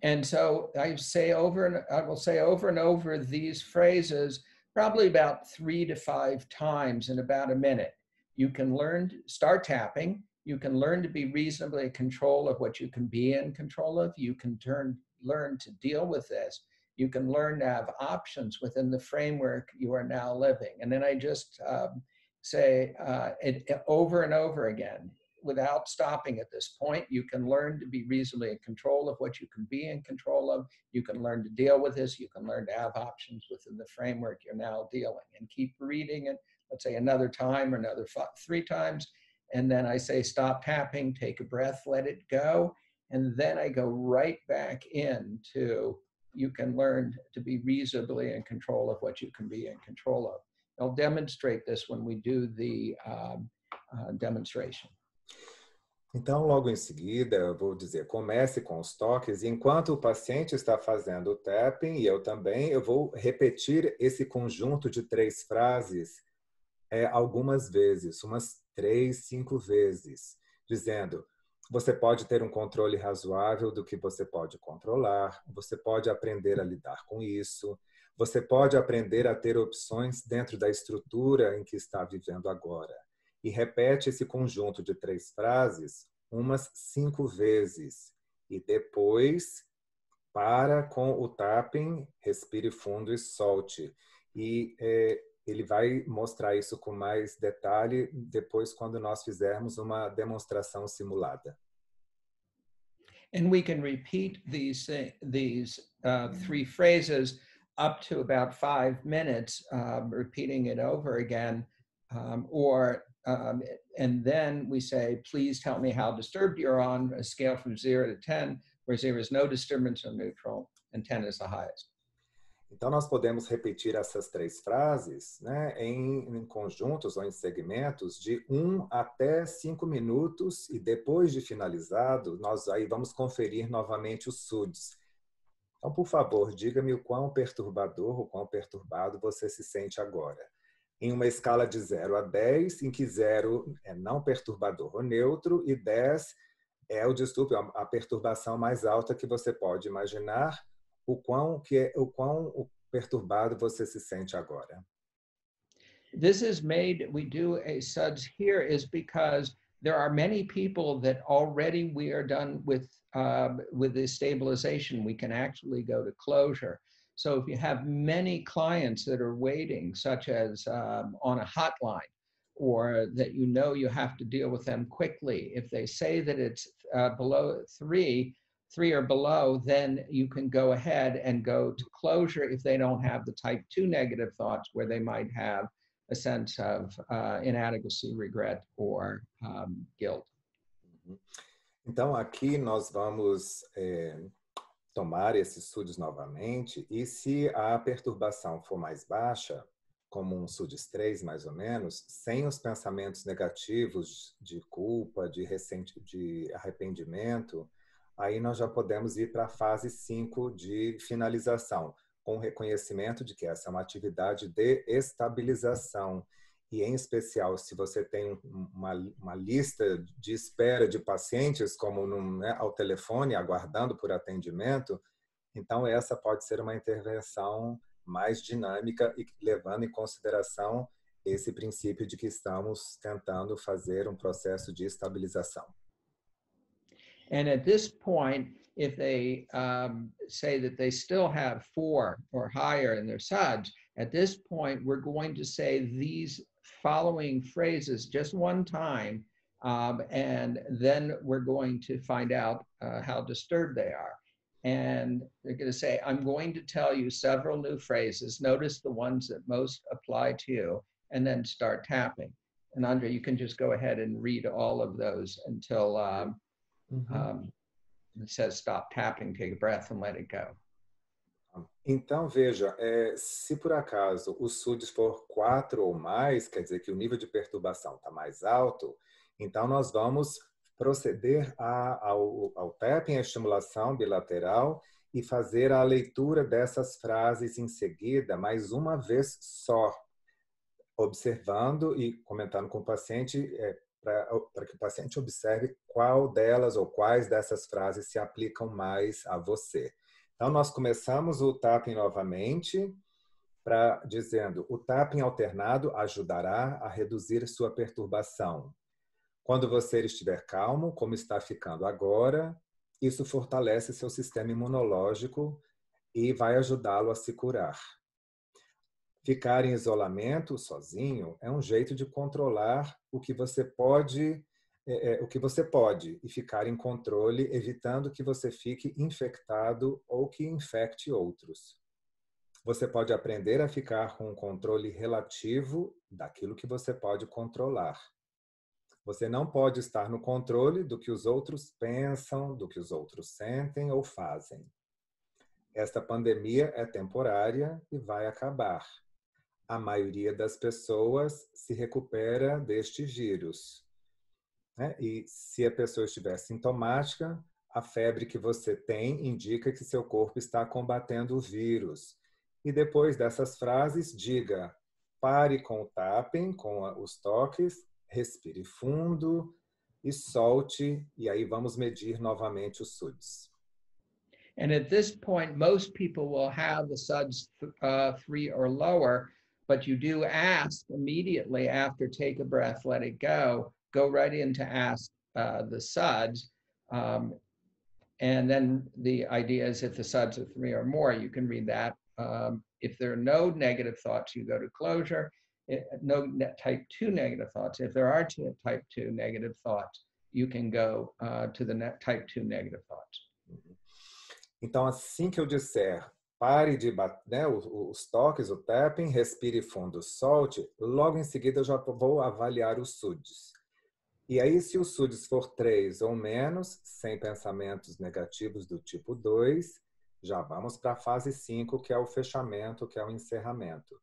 And so I will say over and over these phrases, probably about 3 to 5 times in about a minute. You can start tapping. You can learn to be reasonably in control of what you can be in control of. You can learn to deal with this. You can learn to have options within the framework you are now living. And then I just say it over and over again. Without stopping at this point, you can learn to be reasonably in control of what you can be in control of. You can learn to deal with this. You can learn to have options within the framework you're now dealing, and keep reading it, let's say another time or another 3 times. And then I say, stop tapping, take a breath, let it go. And then I go right back into, you can learn to be reasonably in control of what you can be in control of. I'll demonstrate this when we do the demonstration. Então, logo em seguida, eu vou dizer, comece com os toques, e enquanto o paciente está fazendo o tapping, e eu também, eu vou repetir esse conjunto de 3 frases algumas vezes, umas 3, 5 vezes, dizendo, você pode ter um controle razoável do que você pode controlar, você pode aprender a lidar com isso, você pode aprender a ter opções dentro da estrutura em que está vivendo agora. E repete esse conjunto de 3 frases umas 5 vezes. E depois, para com o tapping, respire fundo e solte. E ele vai mostrar isso com mais detalhe depois, quando nós fizermos uma demonstração simulada. And we can repeat these 3 phrases up to about 5 minutes, repeating it over again. Or and then we say, please tell me how disturbed you're on a scale from 0 to 10, where 0 is no disturbance or neutral, and 10 is the highest. Então, nós podemos repetir essas 3 frases, né, em conjuntos ou em segmentos de 1 até 5 minutos, e depois de finalizado, nós aí vamos conferir novamente os SUDs. Então, por favor, diga-me o quão perturbador, o quão perturbado você se sente agora. Em uma escala de 0 a 10, em que 0 é não perturbador ou neutro, e 10 é o distúrbio, a perturbação mais alta que você pode imaginar, o quão perturbado você se sente agora. This is made, we do a SUDS here is because there are many people that already we are done with the stabilization. We can actually go to closure. So if you have many clients that are waiting, such as on a hotline, or that you know you have to deal with them quickly, if they say that it's below 3 or below, then you can go ahead and go to closure if they don't have the type 2 negative thoughts where they might have a sense of inadequacy, regret, or guilt. Então, aqui nós vamos tomar esses SUDs novamente, e se a perturbação for mais baixa, como um SUDS 3, mais ou menos, sem os pensamentos negativos de culpa, de arrependimento, aí nós já podemos ir para a fase 5 de finalização, com o reconhecimento de que essa é uma atividade de estabilização. E, em especial, se você tem uma lista de espera de pacientes, como ao telefone, aguardando por atendimento, então essa pode ser uma intervenção mais dinâmica e levando em consideração esse princípio de que estamos tentando fazer um processo de estabilização. And at this point, if they say that they still have 4 or higher in their SUDs, at this point, we're going to say these following phrases just one time, and then we're going to find out how disturbed they are. And they're going to say, I'm going to tell you several new phrases. Notice the ones that most apply to you, and then start tapping. And Andre, you can just go ahead and read all of those until it says stop tapping, take a breath, and let it go. Então, veja, se por acaso o SUDS for 4 ou mais, quer dizer que o nível de perturbação está mais alto, então nós vamos proceder ao tapping, a estimulação bilateral, e fazer a leitura dessas frases em seguida, mais uma vez só, observando e comentando com o paciente, para que o paciente observe qual delas ou quais dessas frases se aplicam mais a você. Então, nós começamos o tapping novamente, dizendo, o tapping alternado ajudará a reduzir sua perturbação. Quando você estiver calmo, como está ficando agora, isso fortalece seu sistema imunológico e vai ajudá-lo a se curar. Ficar em isolamento, sozinho, é um jeito de controlar o que você pode, e ficar em controle, evitando que você fique infectado ou que infecte outros. Você pode aprender a ficar com um controle relativo daquilo que você pode controlar. Você não pode estar no controle do que os outros pensam, do que os outros sentem ou fazem. Esta pandemia é temporária e vai acabar. A maioria das pessoas se recupera deste vírus. E se a pessoa estiver sintomática, a febre que você tem indica que seu corpo está combatendo o vírus. E depois dessas frases, diga, pare com o tapping, com os toques, respire fundo e solte, e aí vamos medir novamente os SUDs. And at this point, most people will have the SUDs 3 or lower, but you do ask immediately after take a breath, let it go right into ask the SUDs. And then the idea is if the SUDs are 3 or more, you can read that. If there are no negative thoughts, you go to closure. No type 2 negative thoughts. If there are type 2 negative thoughts, you can go to the type 2 negative thoughts. Então, assim que eu disser pare de bater, né, os toques, o tapping, respire fundo, solte. Logo em seguida eu já vou avaliar os SUDs. E aí, se o SUDs for 3 ou menos, sem pensamentos negativos do tipo 2, já vamos para a fase 5, que é o fechamento, que é o encerramento.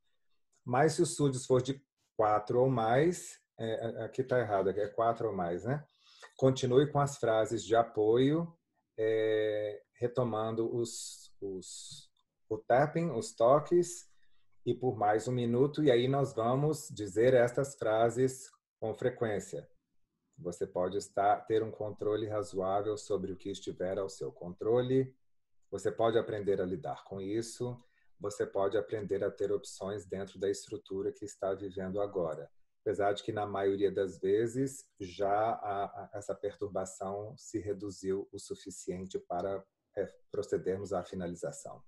Mas se o SUDs for de 4 ou mais, aqui está errado, aqui é 4 ou mais, né? Continue com as frases de apoio, retomando o tapping, os toques, e por mais 1 minuto, e aí nós vamos dizer estas frases com frequência. Você pode ter um controle razoável sobre o que estiver ao seu controle. Você pode aprender a lidar com isso. Você pode aprender a ter opções dentro da estrutura que está vivendo agora. Apesar de que, na maioria das vezes, já essa perturbação se reduziu o suficiente para procedermos à finalização.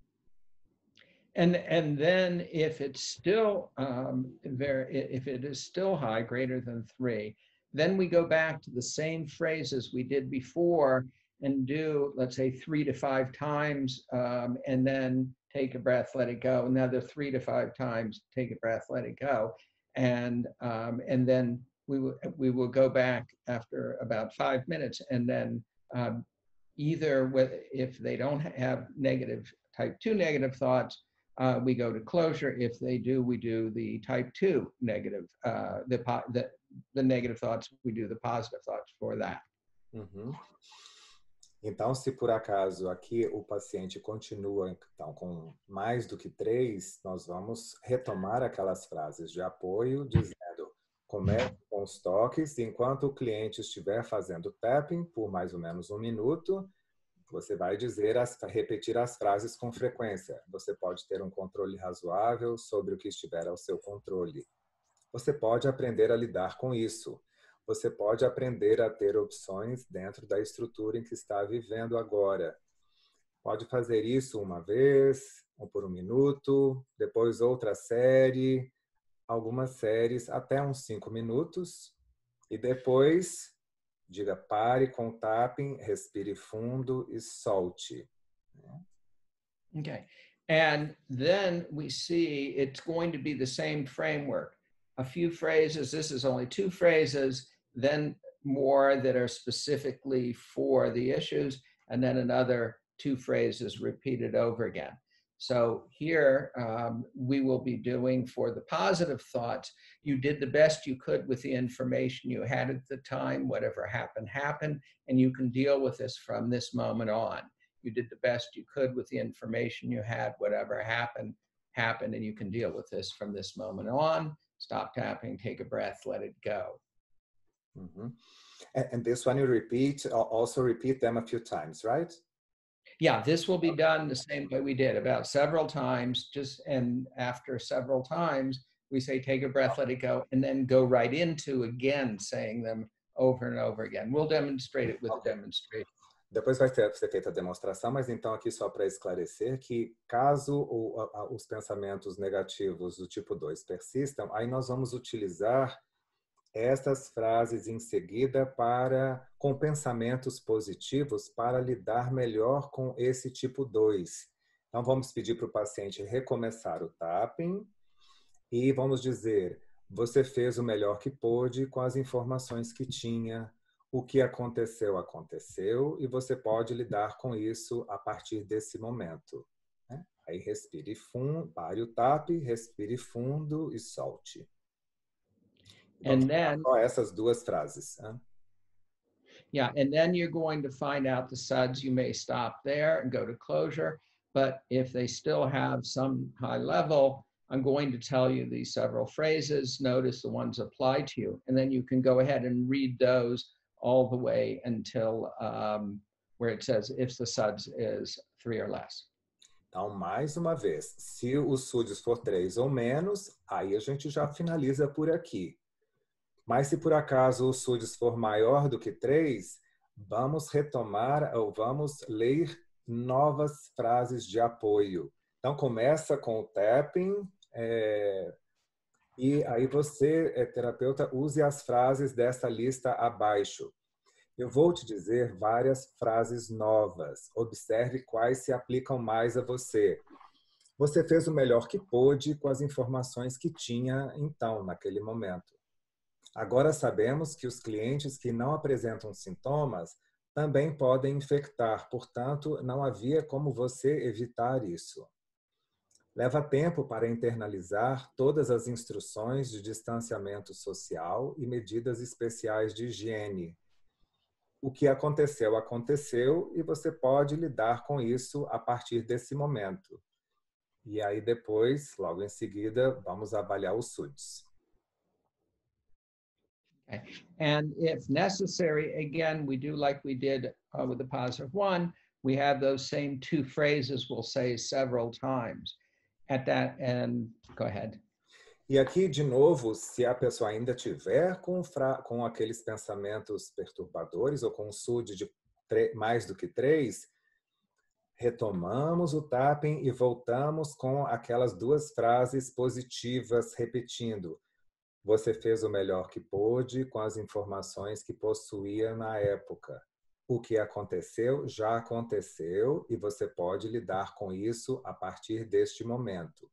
And then if it's still if it is still high, greater than 3, then we go back to the same phrases we did before and do, let's say, 3 to 5 times, and then take a breath, let it go. Another 3 to 5 times, take a breath, let it go, and then we will go back after about 5 minutes, and then either if they don't have type 2 negative thoughts, we go to closure. If they do, we do the type 2 negative, the negative thoughts, we do the positive thoughts for that. Uhum. Então, se por acaso aqui o paciente continua então, com mais do que 3, nós vamos retomar aquelas frases de apoio, dizendo, comece com os toques, enquanto o cliente estiver fazendo tapping por mais ou menos 1 minuto, você vai repetir as frases com frequência. Você pode ter um controle razoável sobre o que estiver ao seu controle. Você pode aprender a lidar com isso. Você pode aprender a ter opções dentro da estrutura em que está vivendo agora. Pode fazer isso uma vez, ou por 1 minuto, depois outra série, algumas séries até uns 5 minutos, e depois diga pare com o tapping, respire fundo e solte. Okay. And then we see it's going to be the same framework. A few phrases, this is only 2 phrases, then more that are specifically for the issues, and then another 2 phrases repeated over again. So here we will be doing for the positive thoughts, you did the best you could with the information you had at the time, whatever happened, happened, and you can deal with this from this moment on. You did the best you could with the information you had, whatever happened, happened, and you can deal with this from this moment on. Stop tapping, take a breath, let it go. Mm-hmm. And this one you also repeat them a few times, right? Yeah, this will be done the same way we did, about several times, and after several times, we say, take a breath, let it go, and then go right into, again, saying them over and over again. We'll demonstrate it with a demonstration. Depois vai ser feita a demonstração, mas então aqui só para esclarecer que caso os pensamentos negativos do tipo 2 persistam, aí nós vamos utilizar estas frases em seguida com pensamentos positivos para lidar melhor com esse tipo 2. Então vamos pedir para o paciente recomeçar o tapping e vamos dizer, você fez o melhor que pôde com as informações que tinha. O que aconteceu, aconteceu, e você pode lidar com isso a partir desse momento. Né? Aí respire fundo, pare o tap, respire fundo e solte. Vamos só essas 2 frases. Né? Yeah, and then you're going to find out the SUDs. You may stop there and go to closure, but if they still have some high level, I'm going to tell you these several phrases. Notice the ones applied to you, and then you can go ahead and read those all the way until where it says if the SUDs is 3 or less. Então, mais uma vez, se o SUDs for 3 ou menos, aí a gente já finaliza por aqui. Mas se por acaso o SUDs for maior do que 3, vamos retomar ou vamos ler novas frases de apoio. Então, começa com o tapping, e aí você, terapeuta, use as frases dessa lista abaixo. Eu vou te dizer várias frases novas. Observe quais se aplicam mais a você. Você fez o melhor que pôde com as informações que tinha então, naquele momento. Agora sabemos que os clientes que não apresentam sintomas também podem infectar, portanto, não havia como você evitar isso. Leva tempo para internalizar todas as instruções de distanciamento social e medidas especiais de higiene. O que aconteceu, aconteceu e você pode lidar com isso a partir desse momento. E aí depois, logo em seguida, vamos avaliar os SUDs. Okay. And if necessary, again, we do like we did with the positive one, we have those same two phrases we'll say several times. At that, and go ahead. E aqui, de novo, se a pessoa ainda tiver com aqueles pensamentos perturbadores ou com um SUD de mais do que 3, retomamos o tapping e voltamos com aquelas 2 frases positivas, repetindo. Você fez o melhor que pôde com as informações que possuía na época. O que aconteceu, já aconteceu e você pode lidar com isso a partir deste momento.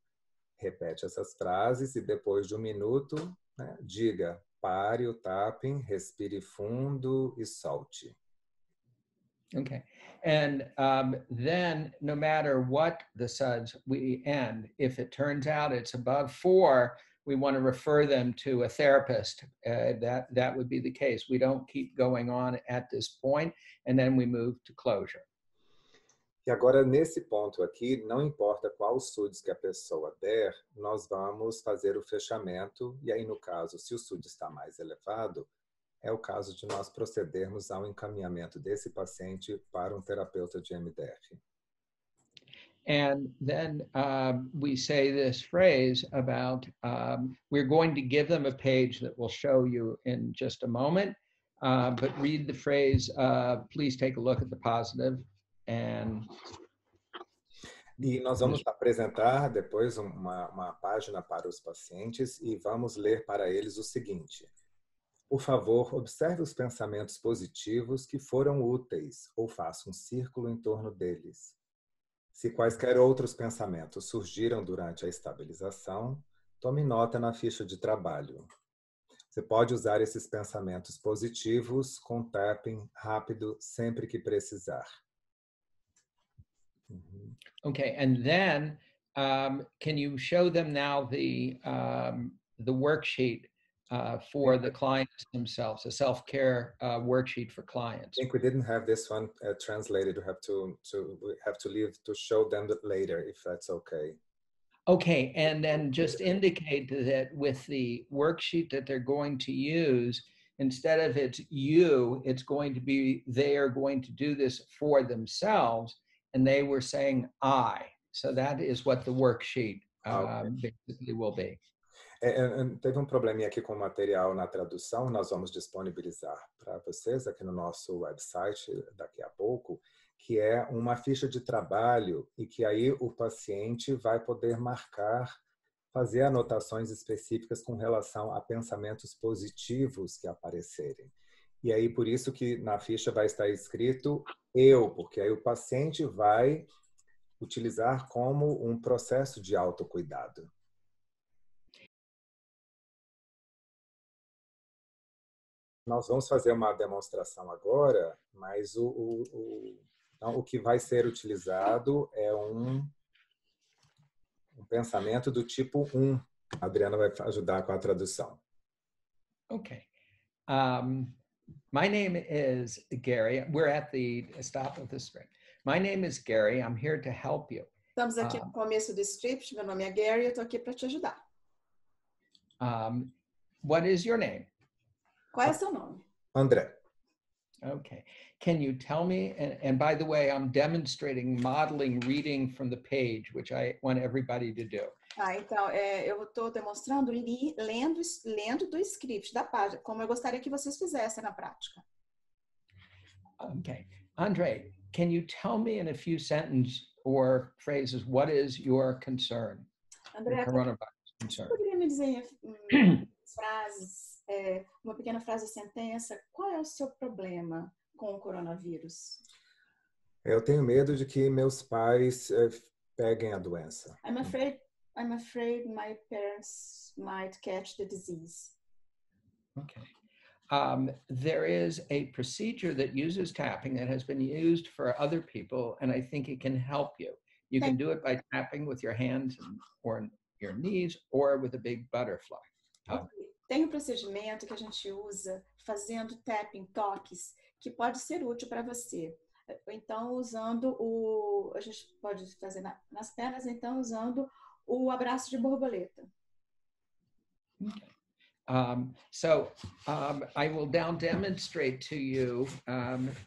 Repete essas frases e depois de 1 minuto, né, diga, pare o tapping, respire fundo e solte. Okay. And then no matter what the SUDs we end, if it turns out it's above 4, we want to refer them to a therapist. That would be the case. We don't keep going on at this point, and then we move to closure. E agora, nesse ponto aqui, não importa qual SUDs que a pessoa der, nós vamos fazer o fechamento. E aí, no caso, se o SUD está mais elevado, é o caso de nós procedermos ao encaminhamento desse paciente para um terapeuta de MDR. And then we say this phrase about, we're going to give them a page that we'll show you in just a moment, but read the phrase, please take a look at the positive. E nós vamos apresentar depois uma página para os pacientes e vamos ler para eles o seguinte. Por favor, observe os pensamentos positivos que foram úteis ou faça um círculo em torno deles. Se quaisquer outros pensamentos surgiram durante a estabilização, tome nota na ficha de trabalho. Você pode usar esses pensamentos positivos com tapping rápido sempre que precisar. Okay, and then can you show them now the worksheet for the clients themselves, a self-care worksheet for clients? I think we didn't have this one translated. We have to leave to show them that later, if that's okay. Okay, and then just indicate that with the worksheet that they're going to use, instead of it's you, it's going to be they are going to do this for themselves, and they were saying I. So that is what the worksheet basically will be. Teve um probleminha aqui com o material na tradução, nós vamos disponibilizar para vocês aqui no nosso website daqui a pouco, que é uma ficha de trabalho e que aí o paciente vai poder marcar, fazer anotações específicas com relação a pensamentos positivos que aparecerem. E aí por isso que na ficha vai estar escrito eu, porque aí o paciente vai utilizar como um processo de autocuidado. Nós vamos fazer uma demonstração agora, mas então, o que vai ser utilizado é um pensamento do tipo 1. A Adriana vai ajudar com a tradução. Okay. My name is Gary. We're at the stop of the script. My name is Gary. I'm here to help you. Estamos aqui no começo do script. Meu nome é Gary. Eu estou aqui para te ajudar. What is your name? Qual é o seu nome? André. Okay. Can you tell me, and by the way, I'm demonstrating modeling reading from the page, which I want everybody to do. Então, eu estou demonstrando lendo do script, da página, como eu gostaria que vocês fizessem na prática. Okay. Andre, can you tell me in a few sentences or phrases, what is your concern? André, coronavirus concern. Você poderia me dizer frases, uma pequena frase, sentença, qual é o seu problema com o coronavírus? Eu tenho medo de que meus pais peguem a doença. I'm afraid my parents might catch the disease. Okay. There is a procedure that uses tapping that has been used for other people, and I think it can help you. You can do it by tapping with your hands or your knees or with a big butterfly. Tem um procedimento que a gente usa fazendo tapping, toques, que pode ser útil para você. Então, usando a gente pode fazer nas pernas, então, usando o abraço de borboleta. Okay. I will now demonstrate to you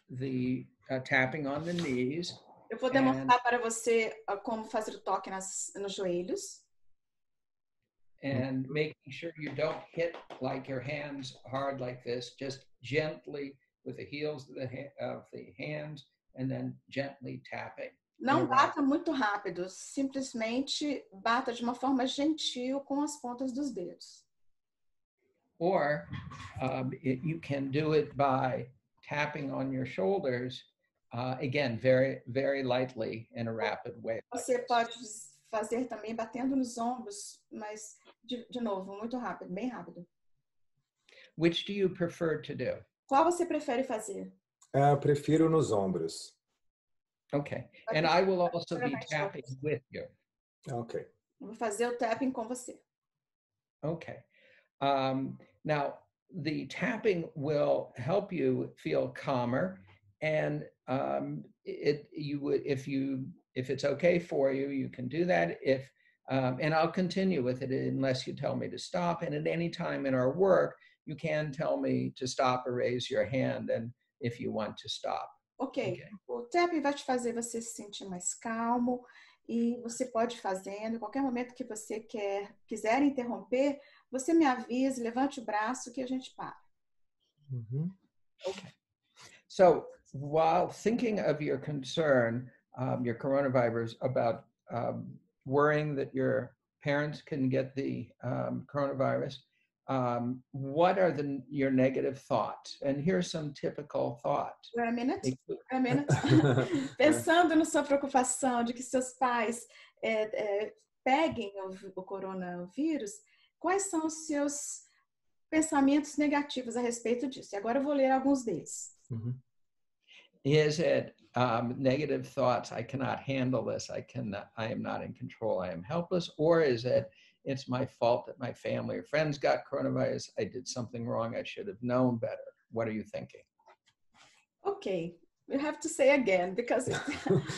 the tapping on the knees. Eu vou demonstrar para você como fazer o toque nos joelhos. And making sure you don't hit like your hands hard like this, just gently with the heels of the hands and then gently tapping. Não bata muito rápido, simplesmente bata de uma forma gentil com as pontas dos dedos. Or you can do it by tapping on your shoulders, again, very, very lightly in a rapid way. Você pode fazer também batendo nos ombros, mas de novo, muito rápido, bem rápido. Which do you prefer to do? Qual você prefere fazer? Prefiro nos ombros. Okay, and I will also be tapping with you. Ok. Eu vou fazer o tapping com você. Okay. Now, the tapping will help you feel calmer, and if it's okay for you, you can do that. And I'll continue with it unless you tell me to stop. And at any time in our work, you can tell me to stop or raise your hand, and if you want to stop. Ok. O tapping vai te fazer você se sentir mais calmo e você pode ir fazendo. Em qualquer momento que você quiser interromper, você me avisa, levante o braço que a gente para. Okay. So while thinking of your concern, your coronavirus, about worrying that your parents can get the coronavirus, what are your negative thoughts? And here's some typical thoughts. Wait a minute. Pensando na sua preocupação de que seus pais peguem o coronavírus, quais são os seus pensamentos negativos a respeito disso? E agora eu vou ler alguns deles. Is it negative thoughts? I cannot handle this. I am not in control. I am helpless. Or is it, it's my fault that my family or friends got coronavirus. I did something wrong. I should have known better. What are you thinking? Okay, you have to say again because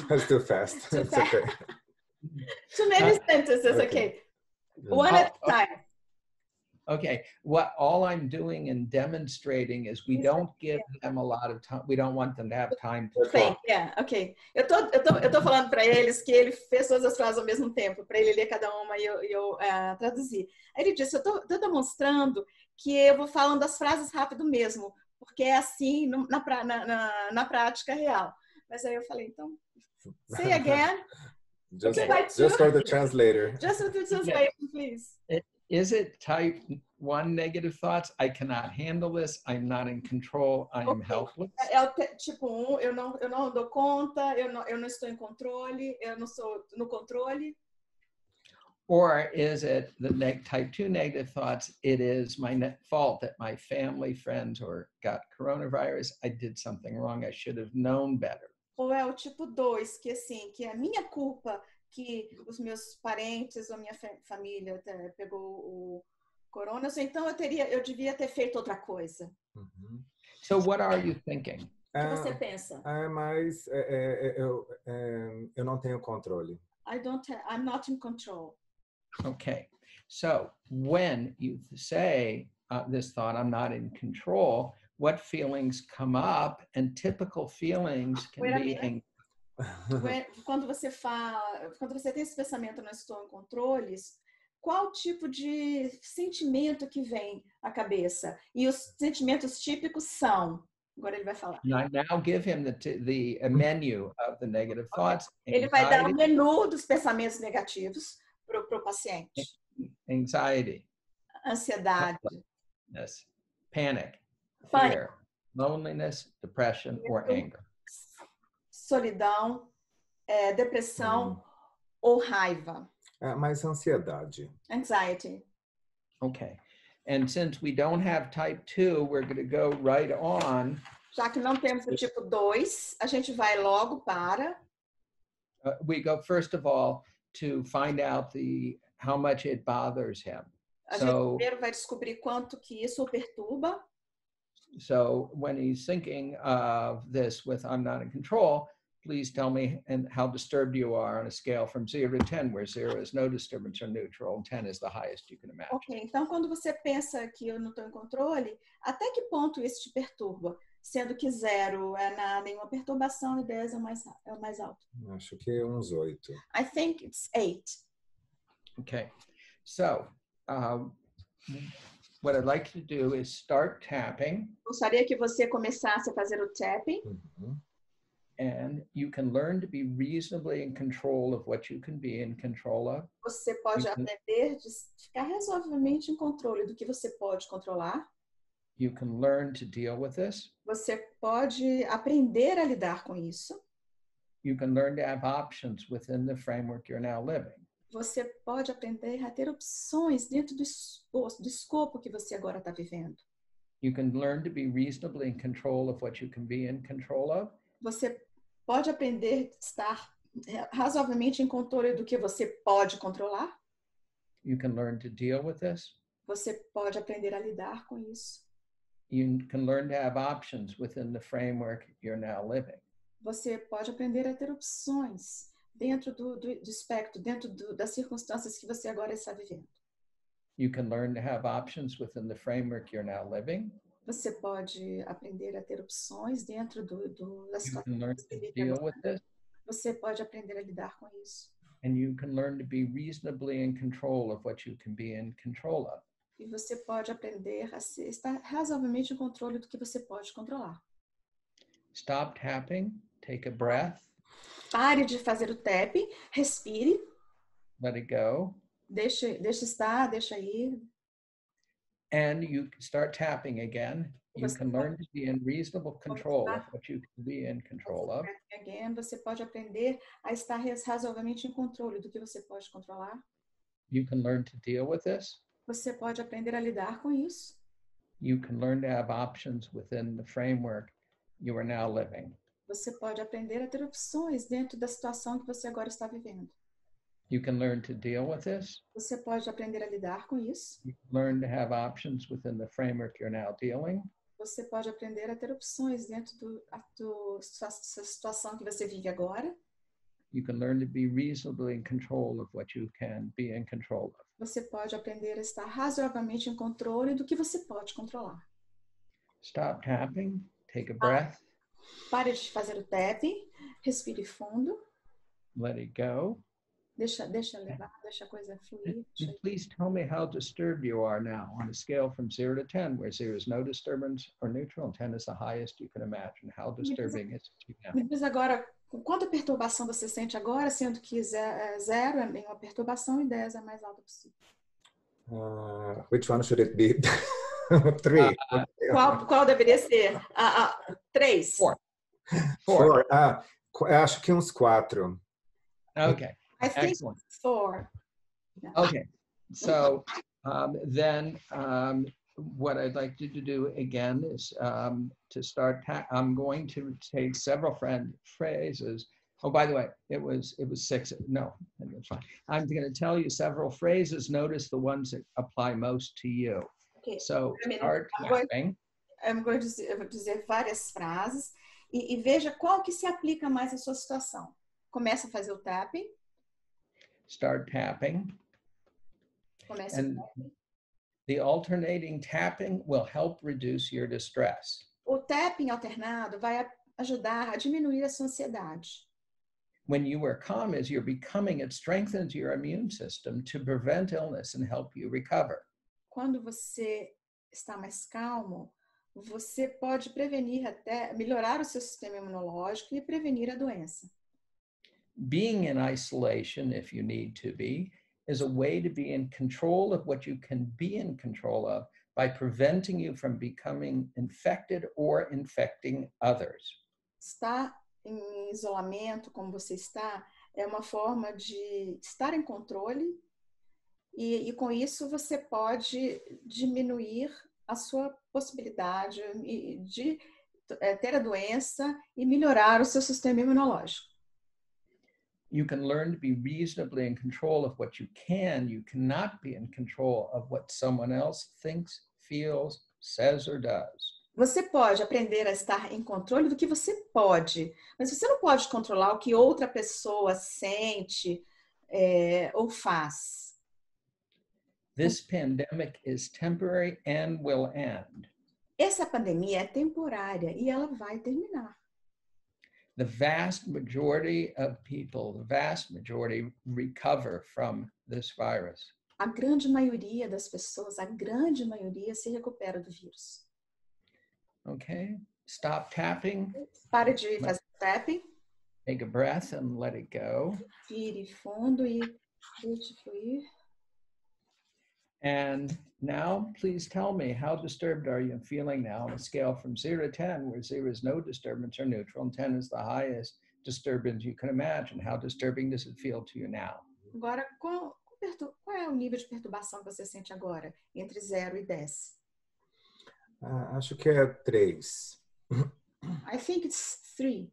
That's too fast. Too It's fast. okay. Too many sentences. Okay. One at a time. Okay, all I'm doing and demonstrating is we don't give them a lot of time. We don't want them to have time to talk. Yeah, ok. Eu tô falando para eles que ele fez todas as frases ao mesmo tempo, para ele ler cada uma e eu traduzir. Aí ele disse, eu tô demonstrando que eu vou falando as frases rápido mesmo, porque é assim na prática real. Mas aí eu falei, então, say again. Just for the translator. Just for the translation, please. Is it type 1 negative thoughts? I cannot handle this. I'm not in control. I am helpless. É o tipo 1, eu não dou conta, eu não estou em controle, eu não sou no controle. Or is it the type 2 negative thoughts? It is my fault that my family, friends, got coronavirus. I did something wrong. I should have known better. Ou é o tipo 2, que assim, que é minha culpa que os meus parentes ou minha família pegou o corona, então eu devia ter feito outra coisa. So what are you thinking? O que você pensa? Mas eu não tenho controle. I'm not in control. Okay, so when you say this thought, I'm not in control, what feelings come up? And typical feelings can be Quando você tem esse pensamento, não estou em controle, qual tipo de sentimento que vem à cabeça? E os sentimentos típicos são, agora ele vai falar. And I now give him the menu of the negative thoughts. Ele vai dar o menu dos pensamentos negativos para o paciente. Anxiety. Ansiedade. Panic. Fear. Loneliness, depression, or anger. Solidão, depressão ou raiva? Mais ansiedade. Anxiety. Okay. And since we don't have type 2, we're going to go right on. Já que não temos o tipo 2, a gente vai logo para... We go, first of all, to find out how much it bothers him. A gente primeiro vai descobrir quanto que isso o perturba. So when he's thinking of this with I'm not in control, please tell me and how disturbed you are on a scale from 0 to 10, where 0 is no disturbance or neutral, and 10 is the highest you can imagine. Ok, então quando você pensa que eu não estou em controle, até que ponto isso te perturba? Sendo que 0 é nenhuma perturbação e 10 é o mais alto. Acho que uns 8. I think it's 8. Okay, so what I'd like to do is start tapping. Gostaria que você começasse a fazer o tapping. And you can learn to be reasonably in control of what you can be in control of. Você pode aprender de ficar razoavelmente em controle do que você pode controlar. You can learn to deal with this. Você pode aprender a lidar com isso. You can learn to have options within the framework you're now living. Você pode aprender a ter opções dentro do escopo que você agora está vivendo. You can learn to be reasonably in control of what you can be in control of. Você pode aprender a estar razoavelmente em controle do que você pode controlar. You can learn to deal with this. Você pode aprender a lidar com isso. You can learn to have options within the framework you're now living. Você pode aprender a ter opções dentro do espectro, dentro das circunstâncias que você agora está vivendo. You can learn to have options within the framework you're now living. Você pode aprender a ter opções dentro da You situação can learn que to você vive deal agora. with this. Você pode aprender a lidar com isso. And you can learn to be reasonably in control of what you can be in control of. E você pode aprender a estar razoavelmente em controle do que você pode controlar. Stop tapping, take a breath, Pare de fazer o tap, respire, let it go, deixa estar, deixa ir. and you start tapping again. You Você can learn to be in reasonable control of what you can be in control of. Again, você pode aprender a estar razoavelmente em controle do que você pode controlar. You can learn to deal with this. Você pode aprender a lidar com isso. You can learn to have options within the framework you are now living. Você pode aprender a ter opções dentro da situação que você agora está vivendo. You can learn to deal with this. Você pode aprender a lidar com isso. You can learn to have options within the framework you're now dealing. Você pode aprender a ter opções dentro da situação que você vive agora. You can learn to be reasonably in control of what you can be in control of. Você pode aprender a estar razoavelmente em controle do que você pode controlar. Stop tapping, take a breath, Pare de fazer o tapping, respire fundo, let it go. deixa levar, deixa a coisa fluir. And please tell me how disturbed you are now on a scale from 0 to 10, where 0 is no disturbance or neutral, and 10 is the highest you can imagine. How disturbing is it to you now? Me diz agora, com quanta perturbação você sente agora, sendo que 0 é nenhuma perturbação e 10 é a mais alta possível. Which one should it be? 3. Qual deveria ser? 3. 4. Acho que uns 4. Okay. I think Excellent. 4. Okay. So then what I'd like you to do again is to start, I'm going to take several phrases. Oh, by the way, it was 6. No, that's fine. I'm going to tell you several phrases. Notice the ones that apply most to you. Okay. So start tapping. Eu vou dizer várias frases e veja qual que se aplica mais à sua situação. Começa a fazer o tapping. Start tapping. Começa And the alternating tapping will help reduce your distress. O tapping alternado vai ajudar a diminuir a sua ansiedade. When you are calm as you're becoming, it strengthens your immune system to prevent illness and help you recover. Quando você está mais calmo, você pode melhorar o seu sistema imunológico e prevenir a doença. Being in isolation, if you need to be, is a way to be in control of what you can be in control of by preventing you from becoming infected or infecting others. Estar em isolamento, como você está, é uma forma de estar em controle e com isso você pode diminuir a sua possibilidade de ter a doença e melhorar o seu sistema imunológico. You can learn to be reasonably in control of what you can. You cannot be in control of what someone else thinks, feels, says, or does. Você pode aprender a estar em controle do que você pode, mas você não pode controlar o que outra pessoa sente ou faz. This pandemic is temporary and will end. Essa pandemia é temporária e ela vai terminar. The vast majority of people, the vast majority recover from this virus. A grande maioria das pessoas, a grande maioria se recupera do vírus. Okay, stop tapping. Pare de fazer tapping. Take a breath and let it go. Respire fundo e deixe fluir. And now, please tell me, how disturbed are you feeling now on a scale from 0 to 10, where 0 is no disturbance or neutral, and 10 is the highest disturbance you can imagine? How disturbing does it feel to you now? Agora, qual é o nível de perturbação que você sente agora, entre 0 e 10? Acho que é 3. I think it's 3.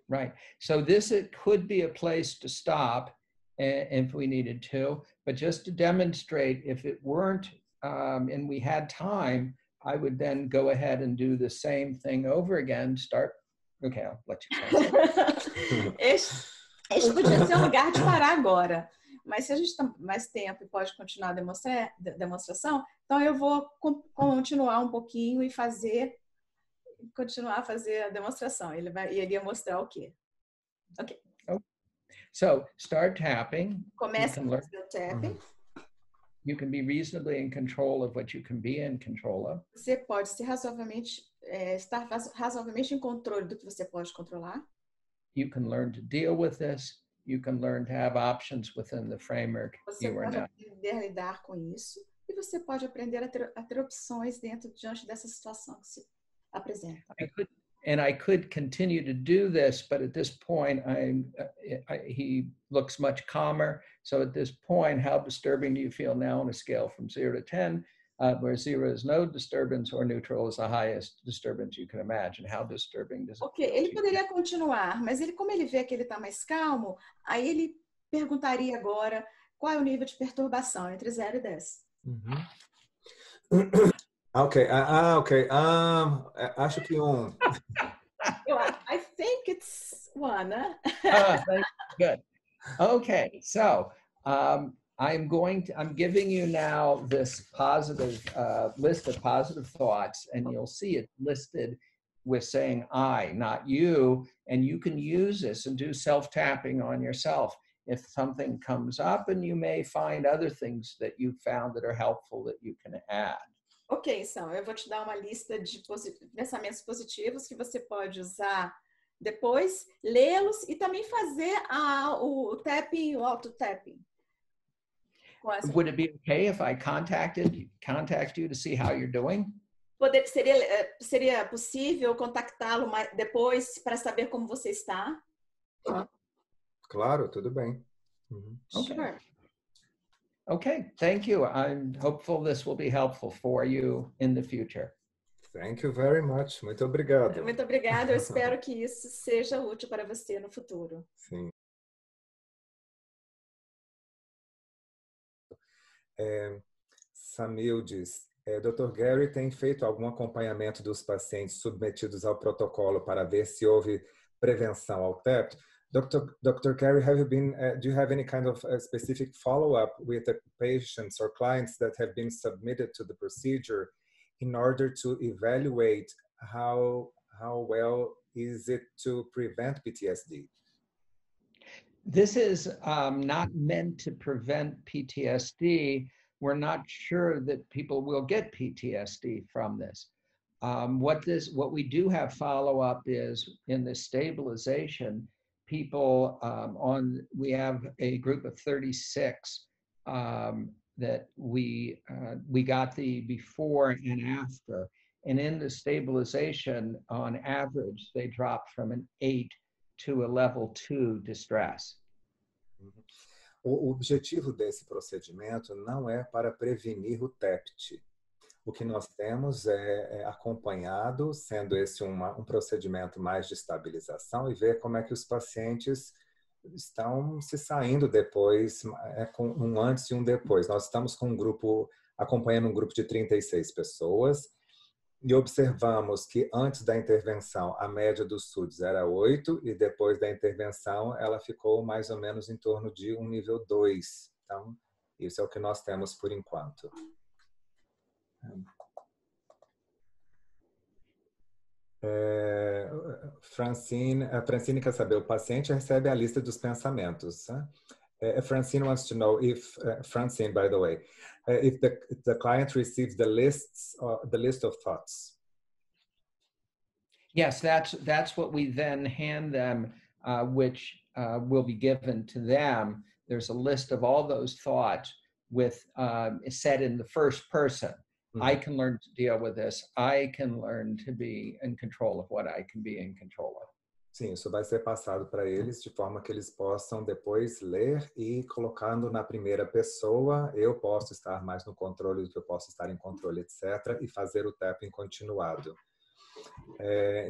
Right. So it could be a place to stop if we needed to, but just to demonstrate, if it weren't and we had time, I would then go ahead and do the same thing over again. Okay, I'll let you go. Este podia ser um lugar de parar agora, mas se a gente tem mais tempo e pode continuar a demonstração, então eu vou continuar um pouquinho e continuar a fazer a demonstração. Ele ia mostrar o quê? Ok. So start tapping. Comece a fazer o tapping. You can be reasonably in control of what you can be in control of. Você pode ser estar razoavelmente em controle do que você pode controlar. You can learn to deal with this. You can learn to have options within the framework you are now. Você pode aprender a lidar com isso e você pode aprender a ter opções diante dessa situação que se apresenta. I could continue to do this, but at this point, he looks much calmer. So at this point, how disturbing do you feel now on a scale from 0 to 10, where 0 is no disturbance or neutral is the highest disturbance you can imagine? How disturbing does it feel? Ele poderia continuar, mas como ele vê que ele está mais calmo, aí ele perguntaria agora qual é o nível de perturbação entre 0 e 10. Ok. Acho que 1. I think it's 1. Good. Okay, so I'm giving you now this positive list of positive thoughts, and you'll see it listed with saying I, not you, and you can use this and do self-tapping on yourself if something comes up, and you may find other things that you found that are helpful that you can add. Ok, então, eu vou te dar uma lista de pensamentos positivos que você pode usar depois, lê-los e também fazer o tapping, o auto-tapping. Would it be okay if I contact you to see how you're doing? Seria possível contactá-lo depois para saber como você está? Claro, tudo bem. Okay. Sure. Okay, thank you. I'm hopeful this will be helpful for you in the future. Thank you very much. Muito obrigado. Muito obrigada. Eu espero que isso seja útil para você no futuro. Sim. Samil diz, Dr. Gary tem feito algum acompanhamento dos pacientes submetidos ao protocolo para ver se houve prevenção ao TEP? Dr. Gary, do you have any kind of specific follow-up with the patients or clients that have been submitted to the procedure in order to evaluate how well is it to prevent PTSD? This is not meant to prevent PTSD. We're not sure that people will get PTSD from this. What we do have follow-up is in the stabilization. People we have a group of 36 that we got the before and after, and in the stabilization, on average, they dropped from an 8 to a level 2 distress. O objetivo desse procedimento não é para prevenir o TEPT. O que nós temos é acompanhado, sendo esse um procedimento mais de estabilização, e ver como é que os pacientes estão se saindo depois, com um antes e um depois. Nós estamos com acompanhando um grupo de 36 pessoas, e observamos que antes da intervenção a média dos SUDs era 8 e depois da intervenção ela ficou mais ou menos em torno de um nível 2. Então, isso é o que nós temos por enquanto. Francine quer saber, o paciente recebe a lista dos pensamentos. Francine wants to know if, Francine, by the way, if the client receives the list of thoughts. Yes, that's what we then hand them, which will be given to them. There's a list of all those thoughts with said in the first person. I can learn to deal with this. I can learn to be in control of what I can be in control of. Sim, isso vai ser passado para eles de forma que eles possam depois ler e colocando na primeira pessoa, eu posso estar mais no controle do que eu posso estar em controle, etc. E fazer o tapping continuado.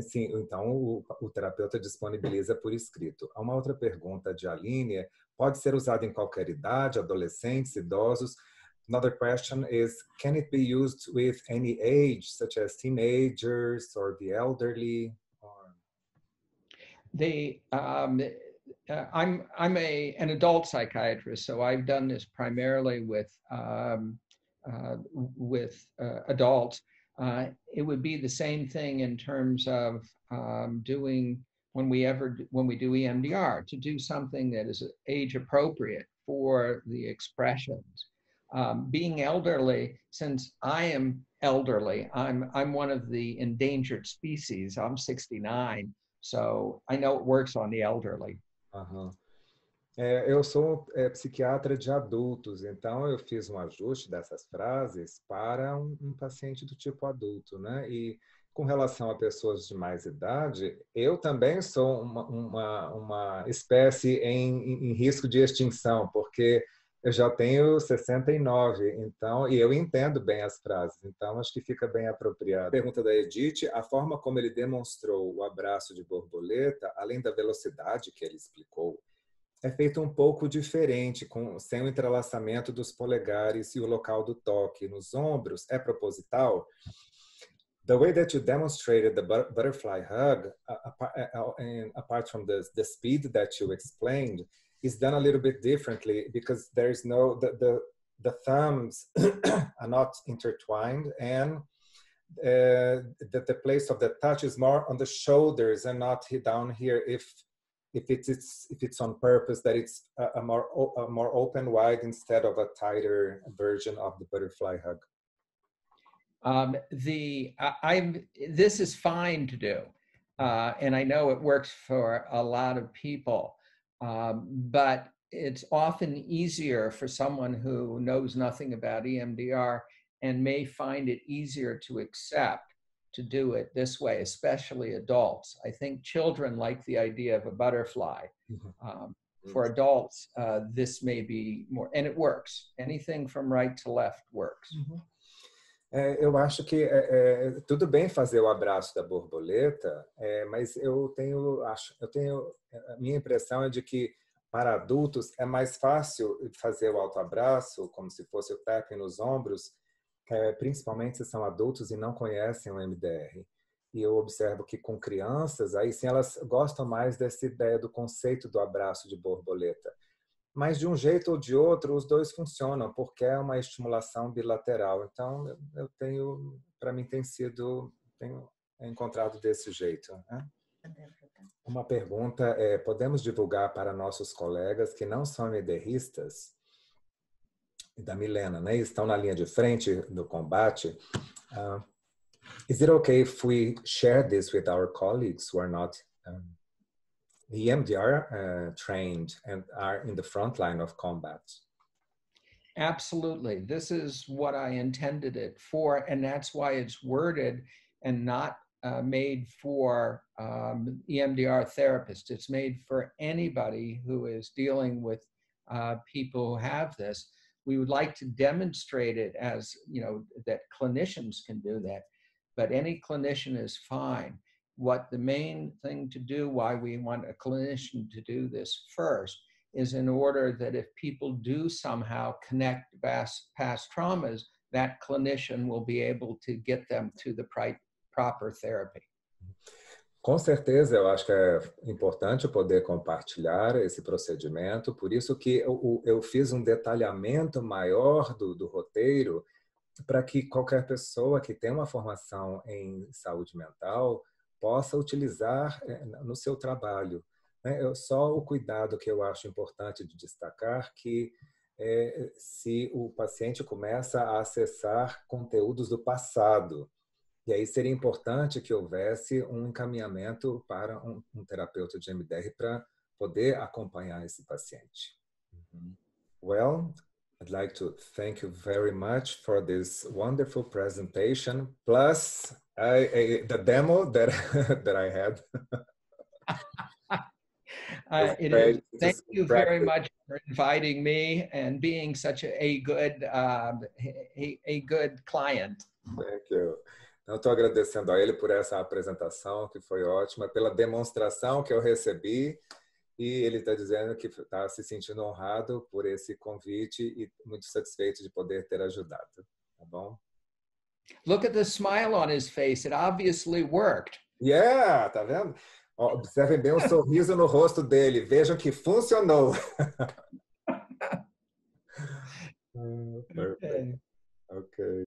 Sim, então o terapeuta disponibiliza por escrito. Há uma outra pergunta de Aline, pode ser usado em qualquer idade, adolescentes, idosos? Another question is, can it be used with any age, such as teenagers or the elderly? I'm an adult psychiatrist, so I've done this primarily with adults. It would be the same thing in terms of doing when we do EMDR, to do something that is age appropriate for the expressions. Being elderly, since I am elderly, I'm one of the endangered species. I'm 69. So I know it works on the elderly. Eu sou psiquiatra de adultos, então eu fiz um ajuste dessas frases para um paciente do tipo adulto, né? E com relação a pessoas de mais idade, eu também sou uma espécie em risco de extinção, porque eu já tenho 69, então, e eu entendo bem as frases, então acho que fica bem apropriado. Pergunta da Edith, a forma como ele demonstrou o abraço de borboleta, além da velocidade que ele explicou, é feito um pouco diferente, sem o entrelaçamento dos polegares e o local do toque nos ombros. É proposital? The way that you demonstrated the butterfly hug, apart from the speed that you explained, is done a little bit differently because there's the thumbs are not intertwined, and the place of the touch is more on the shoulders and not down here. If it's on purpose, that it's a more open wide instead of a tighter version of the butterfly hug. This is fine to do, and I know it works for a lot of people. But it's often easier for someone who knows nothing about EMDR and may find it easier to accept to do it this way, especially adults. I think children like the idea of a butterfly. For adults, this may be more, and it works. Anything from right to left works. Eu acho que tudo bem fazer o abraço da borboleta, mas a minha impressão é de que para adultos é mais fácil fazer o autoabraço, como se fosse o tapping nos ombros, principalmente se são adultos e não conhecem o MDR. E eu observo que com crianças, aí sim elas gostam mais dessa ideia do conceito do abraço de borboleta. Mas de um jeito ou de outro, os dois funcionam, porque é uma estimulação bilateral. Então, para mim tenho encontrado desse jeito, né? Uma pergunta podemos divulgar para nossos colegas que não são MDRistas, da Milena, né? Estão na linha de frente do combate. Is it okay if we share this with our colleagues who are not EMDR trained and are in the front line of combat? Absolutely. This is what I intended it for, and that's why it's worded and not made for EMDR therapists. It's made for anybody who is dealing with people who have this. We would like to demonstrate it as, that clinicians can do that, but any clinician is fine. What the main thing to do, why we want a clinician to do this first, is in order that if people do somehow connect past traumas, that clinician will be able to get them to the proper therapy. Com certeza, eu acho que é importante eu poder compartilhar esse procedimento, por isso que eu fiz um detalhamento maior do roteiro para que qualquer pessoa que tem uma formação em saúde mental possa utilizar no seu trabalho. Só o cuidado que eu acho importante de destacar que se o paciente começa a acessar conteúdos do passado, e aí seria importante que houvesse um encaminhamento para um terapeuta de MDR para poder acompanhar esse paciente. Well, I'd like to thank you very much for this wonderful presentation, plus the demo that I had. Thank you very much for inviting me and being such a good client. Thank you. Eu estou agradecendo a ele por essa apresentação, que foi ótima, pela demonstração que eu recebi, e ele está dizendo que está se sentindo honrado por esse convite e muito satisfeito de poder ter ajudado. Tá bom? Look at the smile on his face. It obviously worked. Yeah, tá vendo? Observem bem o sorriso no rosto dele. Vejam que funcionou. Okay. Okay.